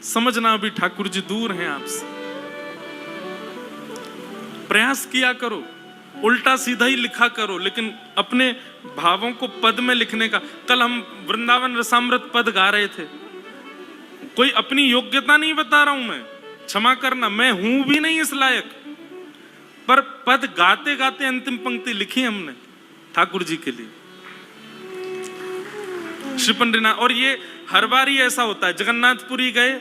समझना अभी ठाकुर जी दूर हैं आपसे। प्रयास किया करो, उल्टा सीधा ही लिखा करो, लेकिन अपने भावों को पद में लिखने का। कल हम वृंदावन रसामृत पद गा रहे थे, कोई अपनी योग्यता नहीं बता रहा हूं मैं, क्षमा करना, मैं हूं भी नहीं इस लायक, पर पद गाते गाते अंतिम पंक्ति लिखी हमने ठाकुर जी के लिए, श्री पंडिना। और ये हर बार ही ऐसा होता है। जगन्नाथपुरी गए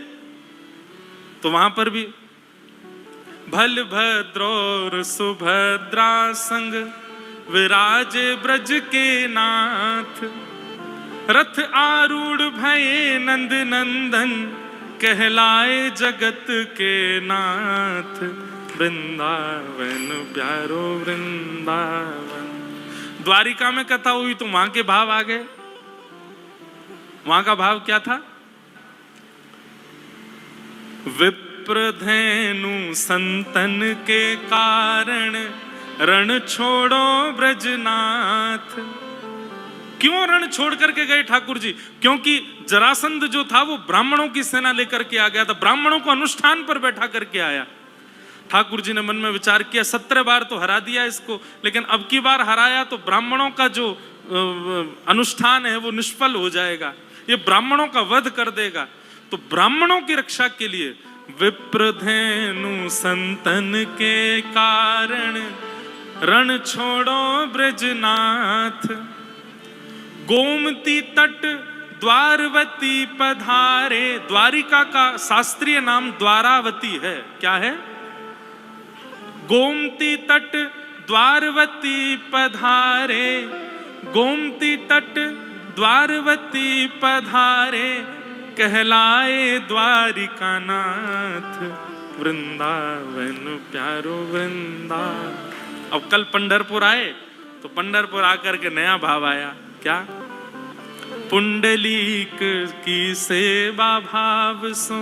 तो वहां पर भी भल भद्र सुभद्रा संग विराजे ब्रज के नाथ, रथ आरूढ़ भये नंद नंदन, कहलाए जगत के नाथ, वृंदावन प्यारो वृंदावन। द्वारिका में कथा हुई तो वहां के भाव आ गए। वहां का भाव क्या था? विप्रधेनु संतन के कारण, रण छोड़ो ब्रजनाथ। क्यों रण छोड़ करके गए ठाकुर जी? क्योंकि जरासंध जो था वो ब्राह्मणों की सेना लेकर के आ गया था, ब्राह्मणों को अनुष्ठान पर बैठा करके आया। ठाकुर जी ने मन में विचार किया, 17 बार तो हरा दिया इसको, लेकिन अब की बार हराया तो ब्राह्मणों का जो अनुष्ठान है वो निष्फल हो जाएगा, ये ब्राह्मणों का वध कर देगा। तो ब्राह्मणों की रक्षा के लिए विप्रधेनु संतन के कारण, रण छोड़ो ब्रजनाथ। गोमती तट द्वारवती पधारे। द्वारिका का शास्त्रीय नाम द्वारावती है। क्या है? गोमती तट द्वारवती पधारे, गोमती तट द्वारवती पधारे, कहलाए द्वारिका नाथ, वृंदावन प्यारो वृंदावन। अब कल पंढरपुर आए तो पंढरपुर आकर के नया भाव आया। क्या? पुंडलीक की सेवा भाव सो,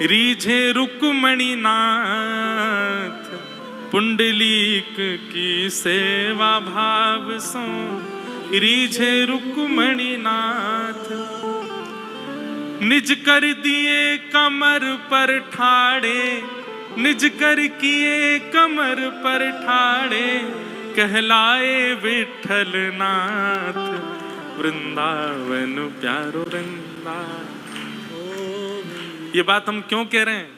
रीझे रुक्मणी नाथ। पुंडलीक की सेवा भाव सो, रीझे रुक्मणी नाथ। निज कर दिए कमर पर ठाड़े, निज कर किए कमर पर ठाड़े, कहलाए विठल नाथ, वृंदावन प्यारो वृंदावन। ये बात हम क्यों कह रहे हैं?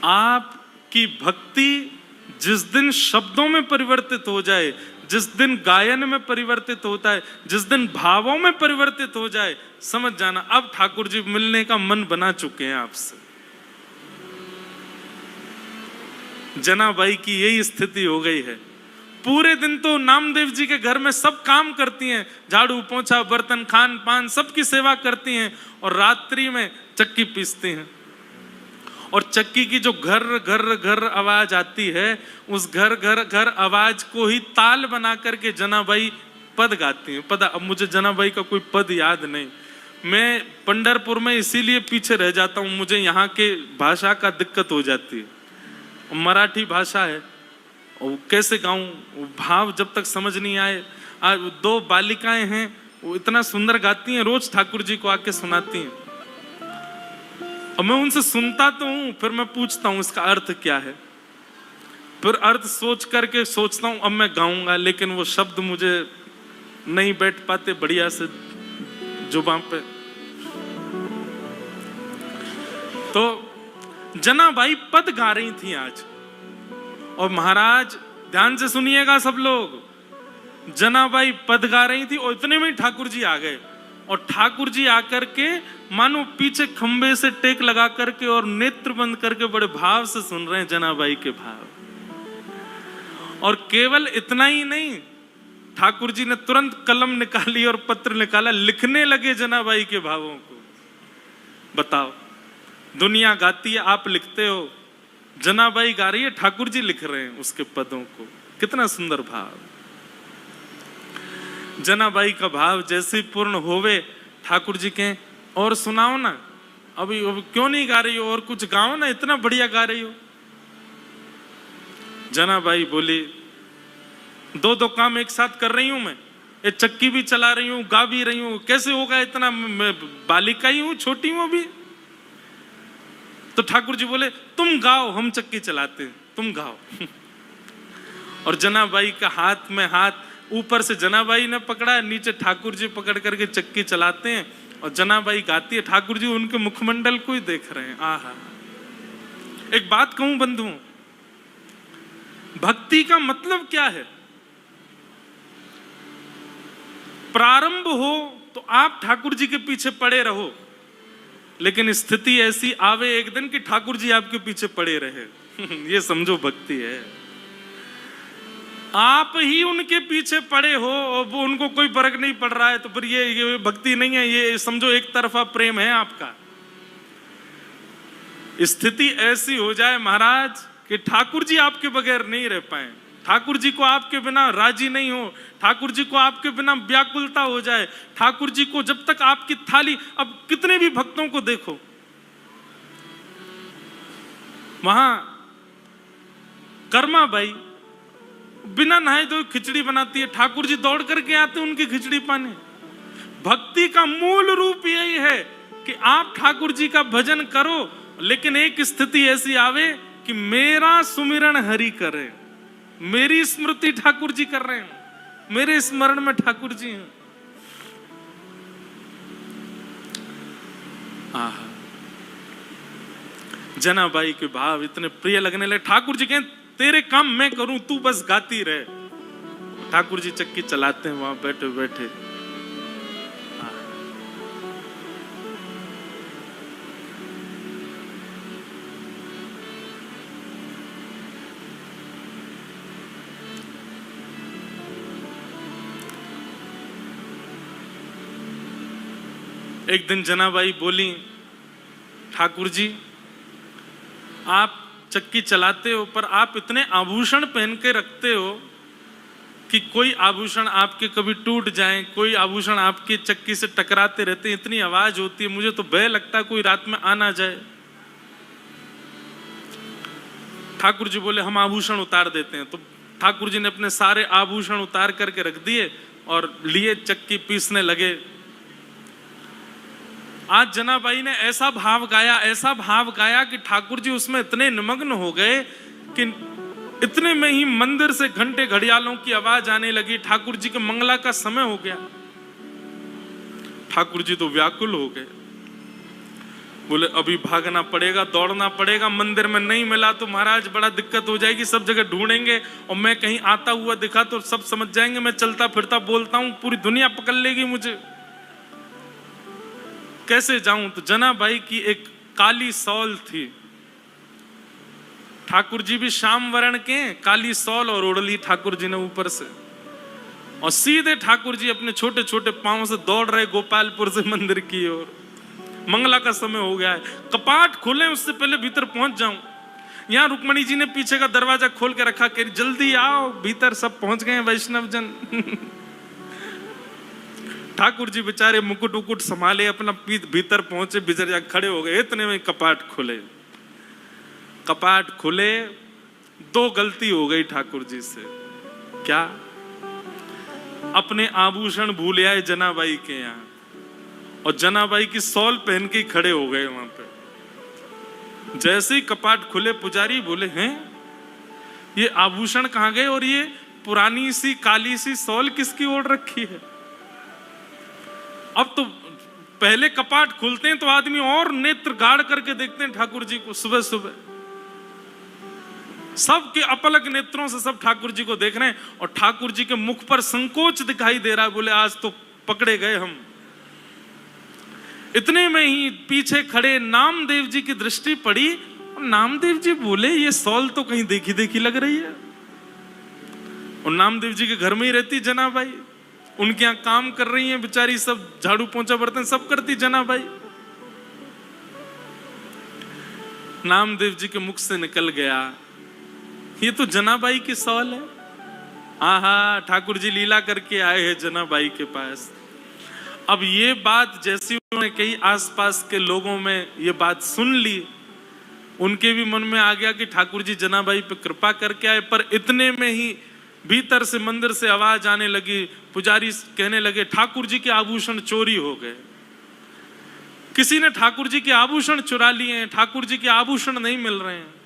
आपकी भक्ति जिस दिन शब्दों में परिवर्तित हो जाए, जिस दिन गायन में परिवर्तित होता है, जिस दिन भावों में परिवर्तित हो जाए, समझ जाना अब ठाकुर जी मिलने का मन बना चुके हैं आपसे। जनाबाई की यही स्थिति हो गई है। पूरे दिन तो नामदेव जी के घर में सब काम करती हैं, झाड़ू पोंछा बर्तन खान पान सबकी सेवा करती हैं, और रात्रि में चक्की पीसती हैं। और चक्की की जो घर घर घर आवाज आती है, उस घर घर घर आवाज को ही ताल बना करके जनाबाई पद गाती हैं। पद, अब मुझे जनाबाई का कोई पद याद नहीं, मैं पंढरपुर में इसीलिए पीछे रह जाता हूँ, मुझे यहाँ के भाषा का दिक्कत हो जाती है। मराठी भाषा है, और कैसे गाऊं, भाव जब तक समझ नहीं आए। आज 2 बालिकाएं हैं, वो इतना सुंदर गाती हैं, रोज ठाकुर जी को आके सुनाती हैं, और मैं उनसे सुनता तो हूं, फिर मैं पूछता हूं इसका अर्थ क्या है, फिर अर्थ सोच करके सोचता हूं अब मैं गाऊंगा, लेकिन वो शब्द मुझे नहीं बैठ पाते बढ़िया से जुबान पे। तो जनाबाई पद गा रही थी आज, और महाराज ध्यान से सुनिएगा सब लोग, जनाबाई पद गा रही थी और इतने में ठाकुर जी आ गए। और ठाकुर जी आकर के मानो पीछे खंबे से टेक लगा करके और नेत्र बंद करके बड़े भाव से सुन रहे हैं जनाबाई के भाव। और केवल इतना ही नहीं, ठाकुर जी ने तुरंत कलम निकाली और पत्र निकाला, लिखने लगे जनाबाई के भावों को। बताओ, दुनिया गाती है, आप लिखते हो, जनाबाई गा रही है, ठाकुर जी लिख रहे हैं उसके पदों को। कितना सुंदर भाव। जनाबाई का भाव जैसे ही पूर्ण होवे, ठाकुर जी के और सुनाओ ना, अभी क्यों नहीं गा रही हो, और कुछ गाओ ना, इतना बढ़िया गा रही हो। जनाबाई बोली, 2 काम एक साथ कर रही हूं मैं, ये चक्की भी चला रही हूं, गा भी रही हूं, कैसे होगा इतना, मैं बालिका ही हूं, छोटी हूं अभी। तो ठाकुर जी बोले, तुम गाओ, हम चक्की चलाते हैं, तुम गाओ। और जनाबाई का हाथ में हाथ, ऊपर से जनाबाई ने पकड़ा, नीचे ठाकुर जी पकड़ करके चक्की चलाते हैं, और जनाबाई गाती है, ठाकुर जी उनके मुखमंडल को ही देख रहे हैं। आहा। एक बात कहूं बंधुओं, भक्ति का मतलब क्या है? प्रारंभ हो तो आप ठाकुर जी के पीछे पड़े रहो, लेकिन स्थिति ऐसी आवे एक दिन कि ठाकुर जी आपके पीछे पड़े रहे। ये समझो भक्ति है। आप ही उनके पीछे पड़े हो और वो उनको कोई फर्क नहीं पड़ रहा है, तो फिर ये भक्ति नहीं है, ये समझो एक तरफा प्रेम है आपका। स्थिति ऐसी हो जाए महाराज कि ठाकुर जी आपके बगैर नहीं रह पाए, ठाकुर जी को आपके बिना राजी नहीं हो, ठाकुर जी को आपके बिना व्याकुलता हो जाए, ठाकुर जी को जब तक आपकी थाली, अब कितने भी भक्तों को देखो, वहां कर्मा बाई बिना नहाए तो खिचड़ी बनाती है, ठाकुर जी दौड़ करके आते उनकी खिचड़ी पाने। भक्ति का मूल रूप यही है कि आप ठाकुर जी का भजन करो, लेकिन एक स्थिति ऐसी आवे कि मेरा सुमिरन हरि करे, मेरी स्मृति ठाकुर जी कर रहे हैं, मेरे स्मरण में ठाकुर जी हैं। आहा, जनाबाई के भाव इतने प्रिय लगने लगे। ठाकुर जी कहें, तेरे काम मैं करूं, तू बस गाती रहे। ठाकुर जी चक्की चलाते हैं वहां बैठे बैठे। एक दिन जनाबाई बोली, ठाकुर जी आप चक्की चलाते हो, पर आप इतने आभूषण पहन के रखते हो कि कोई आभूषण आपके कभी टूट जाए, कोई आभूषण आपकी चक्की से टकराते रहते हैं, इतनी आवाज होती है, मुझे तो भय लगता है कोई रात में आ ना जाए। ठाकुर जी बोले, हम आभूषण उतार देते हैं। तो ठाकुर जी ने अपने सारे आभूषण उतार करके रख दिए और लिए चक्की पीसने लगे। आज जनाबाई ने ऐसा भाव गाया कि ठाकुर जी उसमें इतने निमग्न हो गए कि इतने में ही मंदिर से घंटे घड़ियालों की आवाज आने लगी। ठाकुर जी के मंगला का समय हो गया। ठाकुर जी तो व्याकुल हो गए। बोले अभी भागना पड़ेगा, दौड़ना पड़ेगा, मंदिर में नहीं मिला तो महाराज बड़ा दिक्कत हो जाएगी, सब जगह ढूंढेंगे और मैं कहीं आता हुआ दिखा तो सब समझ जाएंगे मैं चलता फिरता बोलता हूं, पूरी दुनिया पकड़ लेगी मुझे, कैसे जाऊं। तो जनाबाई की एक काली सौल थी, ठाकुर जी भी श्याम वर्ण के, काली सौल और ओढ़ ली ठाकुर जी ने ऊपर से, और सीधे ठाकुर जी अपने छोटे छोटे पांव से दौड़ रहे गोपालपुर से मंदिर की ओर। मंगला का समय हो गया है, कपाट खोले उससे पहले भीतर पहुंच जाऊं। यहां रुक्मणी जी ने पीछे का दरवाजा खोल के रखा, कह जल्दी आओ भीतर, सब पहुंच गए वैष्णव जन। ठाकुर जी बेचारे मुकुट उकुट संभाले, अपना भीतर पहुंचे, भीतर जा खड़े हो गए। इतने में कपाट खुले, कपाट खुले, दो गलती हो गई ठाकुर जी से। क्या? अपने आभूषण भूल आए जनाबाई के यहाँ, और जनाबाई की सौल पहन के खड़े हो गए वहां पे। जैसे ही कपाट खुले, पुजारी बोले हैं ये आभूषण कहां गए, और ये पुरानी सी काली सी सौल किसकी ओढ़ रखी है। अब तो पहले कपाट खुलते हैं तो आदमी और नेत्र गाड़ करके देखते हैं ठाकुर जी को। सुबह सुबह सबके अपलक नेत्रों से सब ठाकुर जी को देख रहे हैं, और ठाकुर जी के मुख पर संकोच दिखाई दे रहा है। बोले आज तो पकड़े गए हम। इतने में ही पीछे खड़े नामदेव जी की दृष्टि पड़ी, और नामदेव जी बोले ये सौल तो कहीं देखी देखी लग रही है। और नामदेव जी के घर में ही रहती जनाबाई, उनके यहाँ काम कर रही हैं बेचारी, सब झाड़ू पोंछा बर्तन सब करती जनाबाई। नामदेव जी के मुख से निकल गया ये तो जनाबाई की सौल है। आहा, ठाकुर जी लीला करके आए हैं जनाबाई के पास। अब ये बात जैसी उन्होंने कई आसपास के लोगों में ये बात सुन ली, उनके भी मन में आ गया कि ठाकुर जी जनाबाई पे कृपा करके आए। पर इतने में ही भीतर से मंदिर से आवाज आने लगी, पुजारी कहने लगे ठाकुर जी के आभूषण चोरी हो गए, किसी ने ठाकुर जी के आभूषण चुरा लिए हैं, ठाकुर जी के आभूषण नहीं मिल रहे हैं।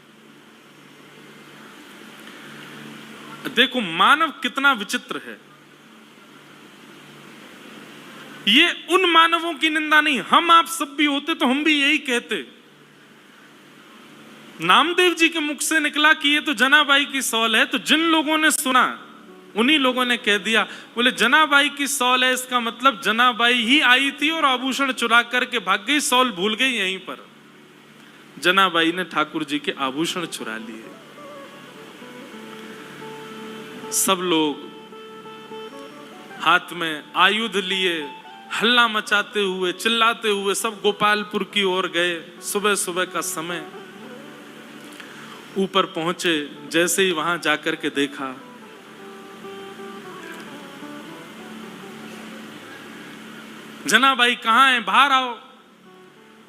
देखो मानव कितना विचित्र है। ये उन मानवों की निंदा नहीं, हम आप सब भी होते तो हम भी यही कहते। नामदेव जी के मुख से निकला कि ये तो जनाबाई की सौल है, तो जिन लोगों ने सुना उन्हीं लोगों ने कह दिया, बोले जनाबाई की सौल है, इसका मतलब जनाबाई ही आई थी और आभूषण चुरा करके भाग गई, सौल भूल गई यहीं पर। जनाबाई ने ठाकुर जी के आभूषण चुरा लिए। सब लोग हाथ में आयुध लिए, हल्ला मचाते हुए, चिल्लाते हुए सब गोपालपुर की ओर गए। सुबह सुबह का समय, ऊपर पहुंचे, जैसे ही वहां जाकर के देखा, जनाबाई कहां है, बाहर आओ।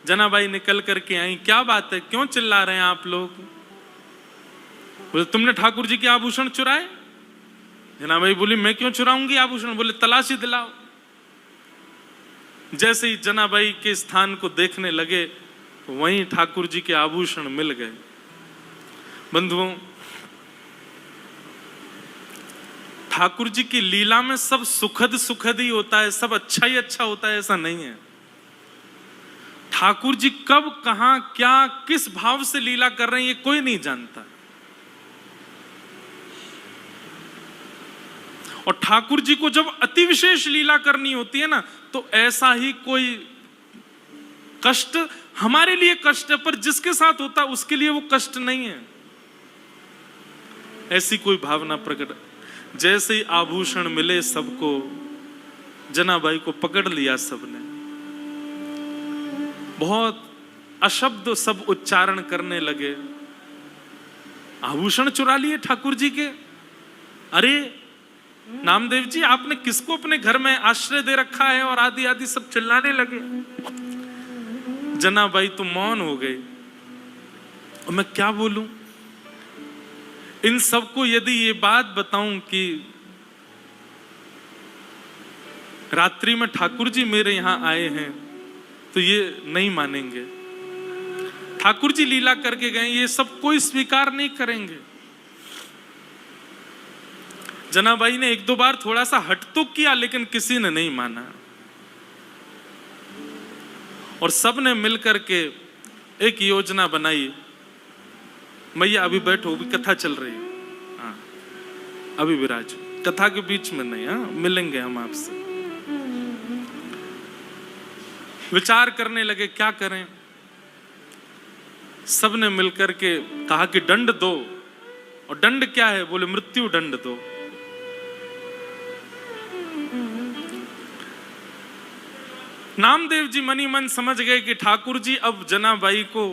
जनाबाई निकल करके आई, क्या बात है, क्यों चिल्ला रहे हैं आप लोग? बोले तुमने ठाकुर जी के आभूषण चुराए। जनाबाई बोली मैं क्यों चुराऊंगी आभूषण? बोले तलाशी दिलाओ। जैसे ही जनाबाई के स्थान को देखने लगे, वहीं ठाकुर जी के आभूषण मिल गए। बंधुओं, ठाकुर जी की लीला में सब सुखद सुखद ही होता है, सब अच्छा ही अच्छा होता है, ऐसा नहीं है। ठाकुर जी कब, कहां, क्या, किस भाव से लीला कर रहे हैं, ये कोई नहीं जानता। और ठाकुर जी को जब अति विशेष लीला करनी होती है ना, तो ऐसा ही कोई कष्ट हमारे लिए कष्ट है, पर जिसके साथ होता है उसके लिए वो कष्ट नहीं है। ऐसी कोई भावना प्रकट। जैसे ही आभूषण मिले सबको, जनाबाई को पकड़ लिया सबने, बहुत अशब्द सब उच्चारण करने लगे। आभूषण चुरा लिए ठाकुर जी के। अरे नामदेव जी, आपने किसको अपने घर में आश्रय दे रखा है? और आदि आदि सब चिल्लाने लगे। जनाबाई तो मौन हो गई, और मैं क्या बोलूं इन सबको। यदि ये बात बताऊं कि रात्रि में ठाकुर जी मेरे यहां आए हैं, तो ये नहीं मानेंगे। ठाकुर जी लीला करके गए, ये सब कोई स्वीकार नहीं करेंगे। जनाबाई ने एक दो बार थोड़ा सा हट तो किया, लेकिन किसी ने नहीं माना। और सब ने मिलकर के एक योजना बनाई, मैया अभी बैठो, अभी कथा चल रही है, हाँ अभी विराज, कथा के बीच में नहीं, हाँ मिलेंगे हम आपसे। विचार करने लगे क्या करें। सबने मिलकर के कहा कि दंड दो। और दंड क्या है? बोले मृत्यु दंड दो। नामदेव जी मनी मन समझ गए कि ठाकुर जी अब जनाबाई को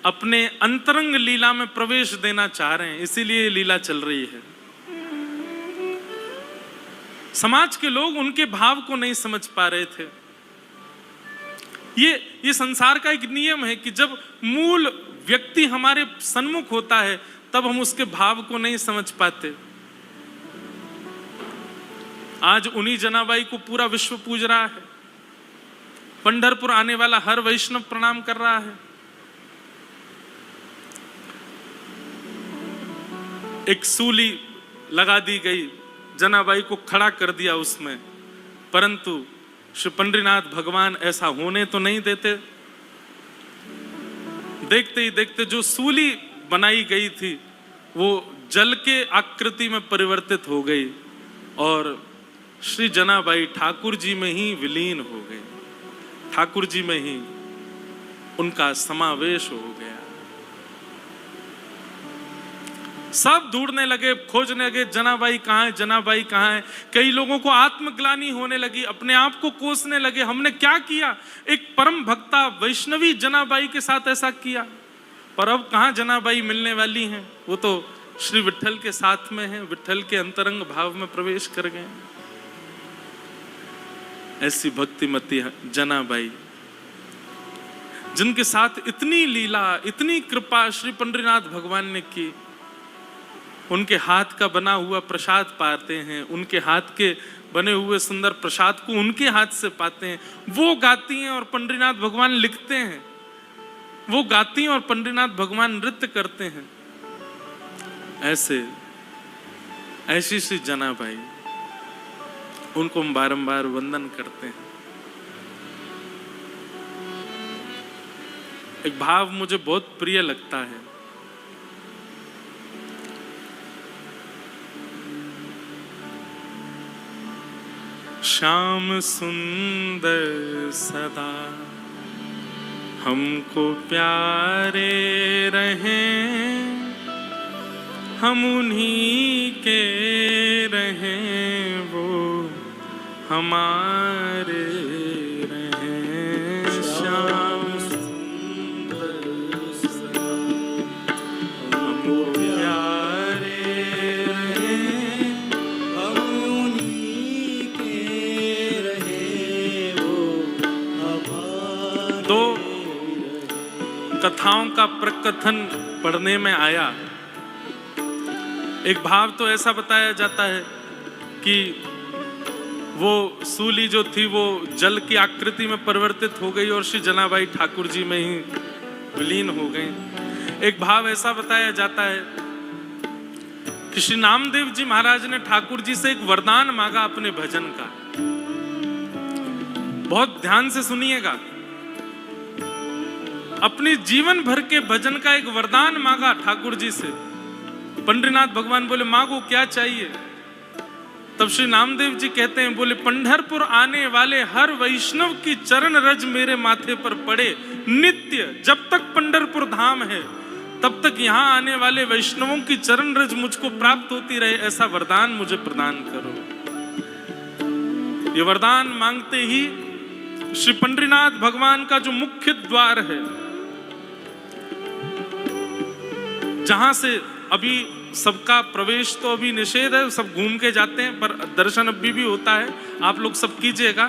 अपने अंतरंग लीला में प्रवेश देना चाह रहे हैं, इसीलिए लीला चल रही है। समाज के लोग उनके भाव को नहीं समझ पा रहे थे। ये संसार का एक नियम है कि जब मूल व्यक्ति हमारे सन्मुख होता है तब हम उसके भाव को नहीं समझ पाते। आज उन्हीं जनाबाई को पूरा विश्व पूज रहा है। पंढरपुर आने वाला हर वैष्णव प्रणाम कर रहा है। एक सूली लगा दी गई, जनाबाई को खड़ा कर दिया उसमें, परंतु श्री पंडरीनाथ भगवान ऐसा होने तो नहीं देते। देखते ही देखते जो सूली बनाई गई थी वो जल के आकृति में परिवर्तित हो गई और श्री जनाबाई ठाकुर जी में ही विलीन हो गई। ठाकुर जी में ही उनका समावेश हो गया। सब ढूंढने लगे, खोजने लगे, जनाबाई कहाँ है, जनाबाई कहाँ है। कई लोगों को आत्मग्लानि होने लगी, अपने आप को कोसने लगे, हमने क्या किया, एक परम भक्ता वैष्णवी जनाबाई के साथ ऐसा किया। पर अब कहाँ जनाबाई मिलने वाली हैं, वो तो श्री विट्ठल के साथ में है, विट्ठल के अंतरंग भाव में प्रवेश कर गए। ऐसी भक्तिमती जनाबाई जिनके साथ इतनी लीला, इतनी कृपा श्री पंडरीनाथ भगवान ने की, उनके हाथ का बना हुआ प्रसाद पाते हैं, उनके हाथ के बने हुए सुंदर प्रसाद को उनके हाथ से पाते हैं। वो गाती हैं और पंडरीनाथ भगवान लिखते हैं, वो गाती हैं और पंडरीनाथ भगवान नृत्य करते हैं। ऐसी श्री जनाबाई, उनको हम बारंबार वंदन करते हैं। एक भाव मुझे बहुत प्रिय लगता है। श्याम सुंदर सदा हमको प्यारे रहें, हम उन्हीं के रहें, वो हमारे रहें। श्याम सुंदर सदा हमको प्यारे रहें, हम उन्हीं के रहें, वो हमारे। दो कथाओं का प्रकथन पढ़ने में आया। एक भाव तो ऐसा बताया जाता है कि वो सूली जो थी वो जल की आकृति में परिवर्तित हो गई और श्री जनाबाई ठाकुर जी में ही विलीन हो गई। एक भाव ऐसा बताया जाता है कि श्री नामदेव जी महाराज ने ठाकुर जी से एक वरदान मांगा अपने भजन का। बहुत ध्यान से सुनिएगा। अपने जीवन भर के भजन का एक वरदान मांगा ठाकुर जी से। पंडरीनाथ भगवान बोले मांगो क्या चाहिए। तब श्री नामदेव जी कहते हैं, बोले पंढरपुर आने वाले हर वैष्णव की चरण रज मेरे माथे पर पड़े नित्य। जब तक पंढरपुर धाम है तब तक यहाँ आने वाले वैष्णवों की चरण रज मुझको प्राप्त होती रहे, ऐसा वरदान मुझे प्रदान करो। ये वरदान मांगते ही श्री पंडरीनाथ भगवान का जो मुख्य द्वार है, जहां से अभी सबका प्रवेश तो अभी निषेध है, सब घूम के जाते हैं, पर दर्शन अभी भी होता है, आप लोग सब कीजिएगा।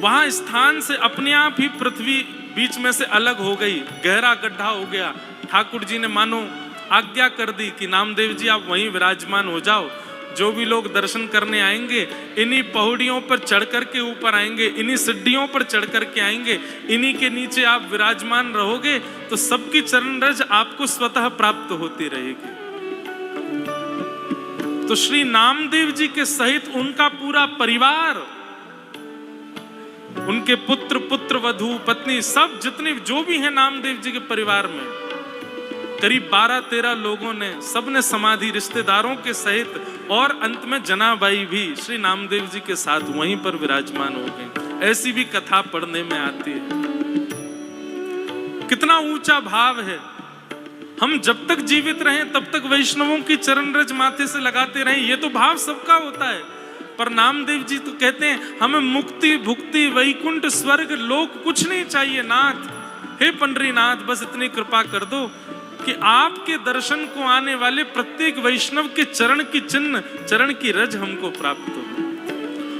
वहां स्थान से अपने आप ही पृथ्वी बीच में से अलग हो गई, गहरा गड्ढा हो गया। ठाकुर जी ने मानो आज्ञा कर दी कि नामदेव जी आप वहीं विराजमान हो जाओ। जो भी लोग दर्शन करने आएंगे इन्हीं पहाड़ियों पर चढ़ करके ऊपर आएंगे, इन्हीं सीढ़ियों पर चढ़ करके आएंगे, इन्हीं के नीचे आप विराजमान रहोगे तो सबकी चरण रज आपको स्वतः प्राप्त होती रहेगी। तो श्री नामदेव जी के सहित उनका पूरा परिवार उनके पुत्र, पुत्र वधू, पत्नी, सब जितने जो भी हैं नामदेव जी के परिवार में, करीब 12-13 लोगों ने, सबने समाधि रिश्तेदारों के सहित, और अंत में जनाबाई भी श्री नामदेव जी के साथ वहीं पर विराजमान हो गए। ऐसी भी कथा पढ़ने में आती है। कितना ऊंचा भाव है। हम जब तक जीवित रहें तब तक वैष्णवों की चरण रज माथे से लगाते रहें, ये तो भाव सबका होता है। पर नामदेव जी तो कहते हैं हमें मुक्ति, भुक्ति, वैकुंठ, स्वर्ग, लोक कुछ नहीं चाहिए नाथ। हे पंडरीनाथ, बस इतनी कृपा कर दो कि आपके दर्शन को आने वाले प्रत्येक वैष्णव के चरण की चिन्ह, चरण की रज हमको प्राप्त हो।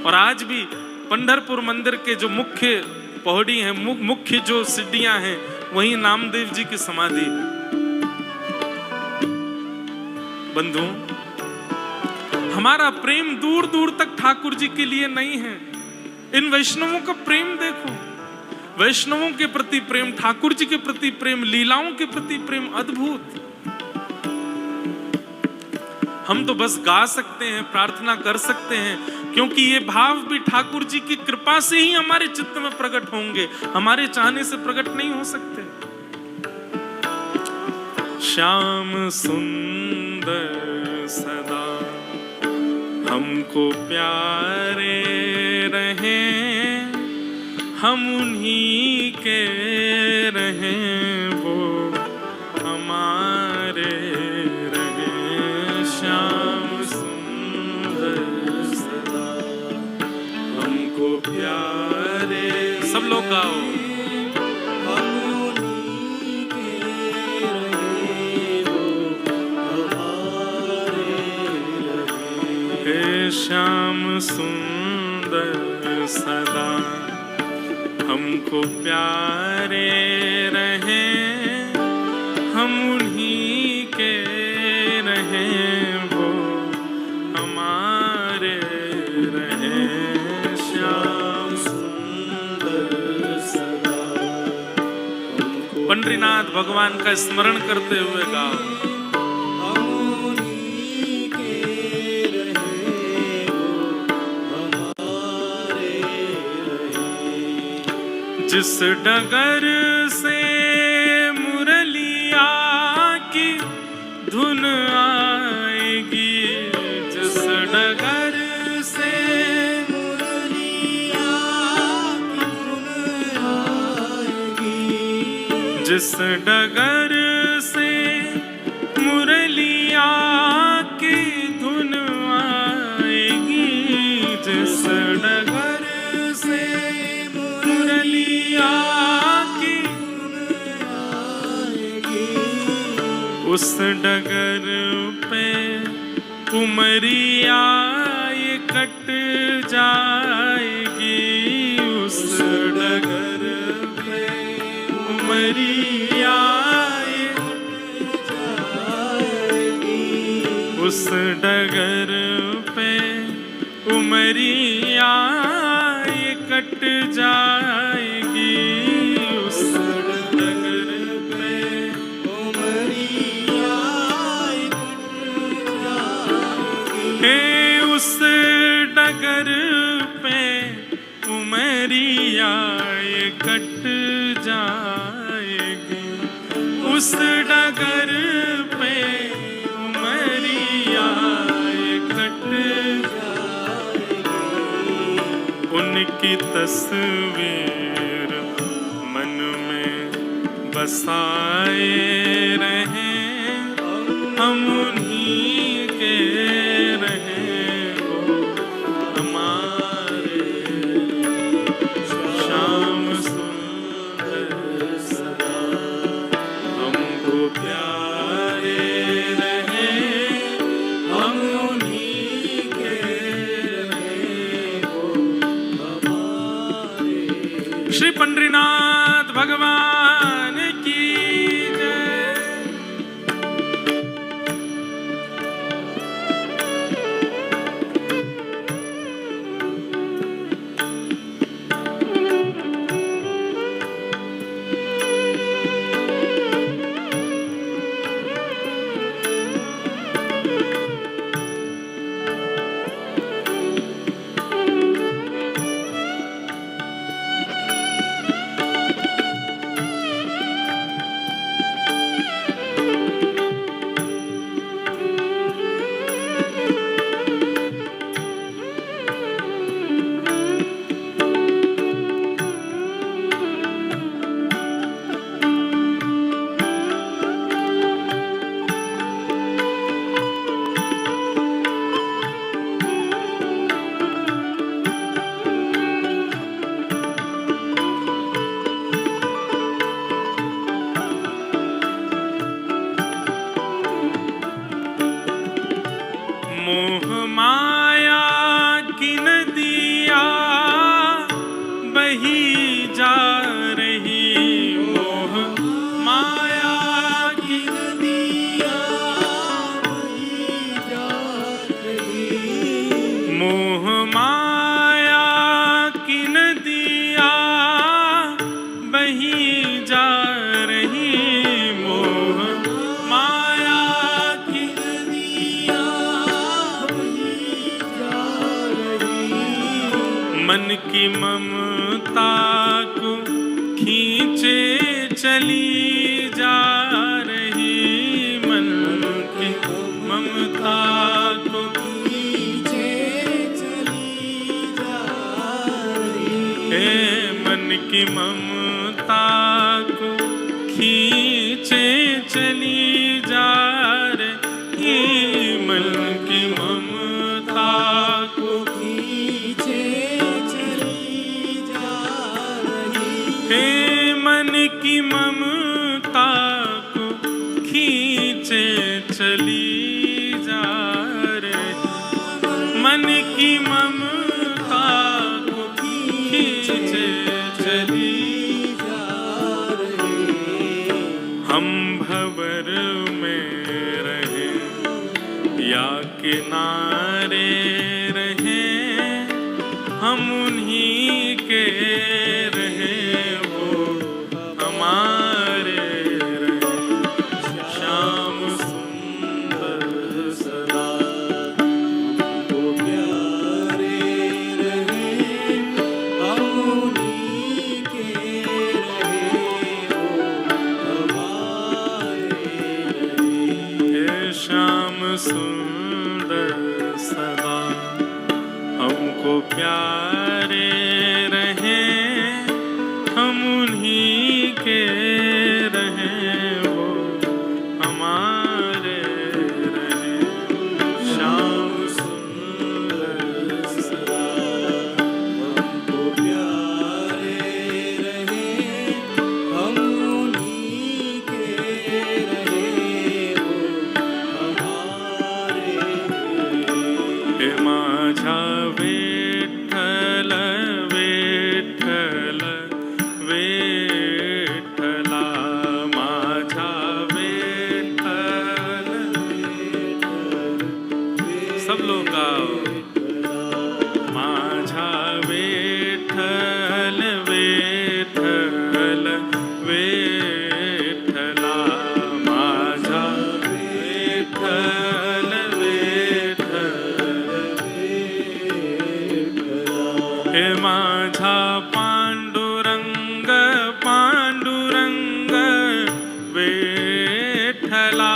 और आज भी पंढरपुर मंदिर के जो मुख्य पौड़ी हैं, मुख्य जो सीढ़ियां हैं, वहीं नामदेव जी की समाधि है। बंधु, हमारा प्रेम दूर दूर तक ठाकुर जी के लिए नहीं है। इन वैष्णवों का प्रेम देखो, वैष्णवों के प्रति प्रेम, ठाकुर जी के प्रति प्रेम, लीलाओं के प्रति प्रेम अद्भुत। हम तो बस गा सकते हैं, प्रार्थना कर सकते हैं, क्योंकि ये भाव भी ठाकुर जी की कृपा से ही हमारे चित्त में प्रकट होंगे, हमारे चाहने से प्रकट नहीं हो सकते। श्याम सुंदर सदा हमको प्यारे रहें, हम उन्हीं के रहें, वो हमारे रहें। श्याम सुंदर सदा हमको प्यारे, सब लोग गाओ। श्याम सुंदर सदा हमको प्यारे रहें, हम उन्हीं के रहें, वो हमारे रहें। श्याम सुंदर सदा हमको, पंडरीनाथ भगवान का स्मरण करते हुए गाओ। जिस डगर से मुरलिया की धुन आएगी, जिस डगर से मुरलिया की धुन आएगी, जिस डगर से मुरलिया की धुन आएगी, जिस डगर से की उस डगर पे उमरिया ये कट जाएगी, उस डगर पे उमरिया ये कट जाएगी, उस डगर पे उमरिया ये कट जाएगी, उस डगर पे उमरिया ये कट जाएगी। हे उस डगर पे उमरिया ये कट जाएगी, उस डगर पे उमरिया ये कट जाएगी। उनकी तस्वीर मन में बसाए रहें, हम उन्हीं के रहें, वो हमारे। श्याम सुंदर सदा हमको प्यारे रहें, हम उन्हीं के रहें, वो हमारे। श्री पंडरीनाथ भगवान की जय। की ममता को खींचे चली जा रही, मन की ममता को खींचे चली जा रही, हे मन की ममता को खींचे चली जा रही, मन की ममता को खींचे चली जा रही, हे मन की ममता को खींचे चली जा रही, मन की ममता को खींचे चली जा रही। हम भंवर में रहे या किनारे रहे, हम उन्हीं के रहे, वो हमारे रहे। श्याम सुंदर सदा हमको प्यारे रहे, हम उन्हीं के रहे, वो हमारे रहे। हे श्याम सुंदर सदा हमको प्यारे रहे, हम उन्हीं के रहे, वो हमारे रहे। श्याम सुंदर सदा हमको प्यारे रहे, हम उन्हीं के रहे, वो हमारे रहे। हे माझा विठ्ठल विठ्ठल विठ्ठला, माझा विठ्ठल सब लोग गाओ। माझा विठ्ठल विठ्ठल विठ्ठला, माझा विठ्ठल विठ्ठल हे माझा पांडुरंग पांडुरंग विठ्ठला,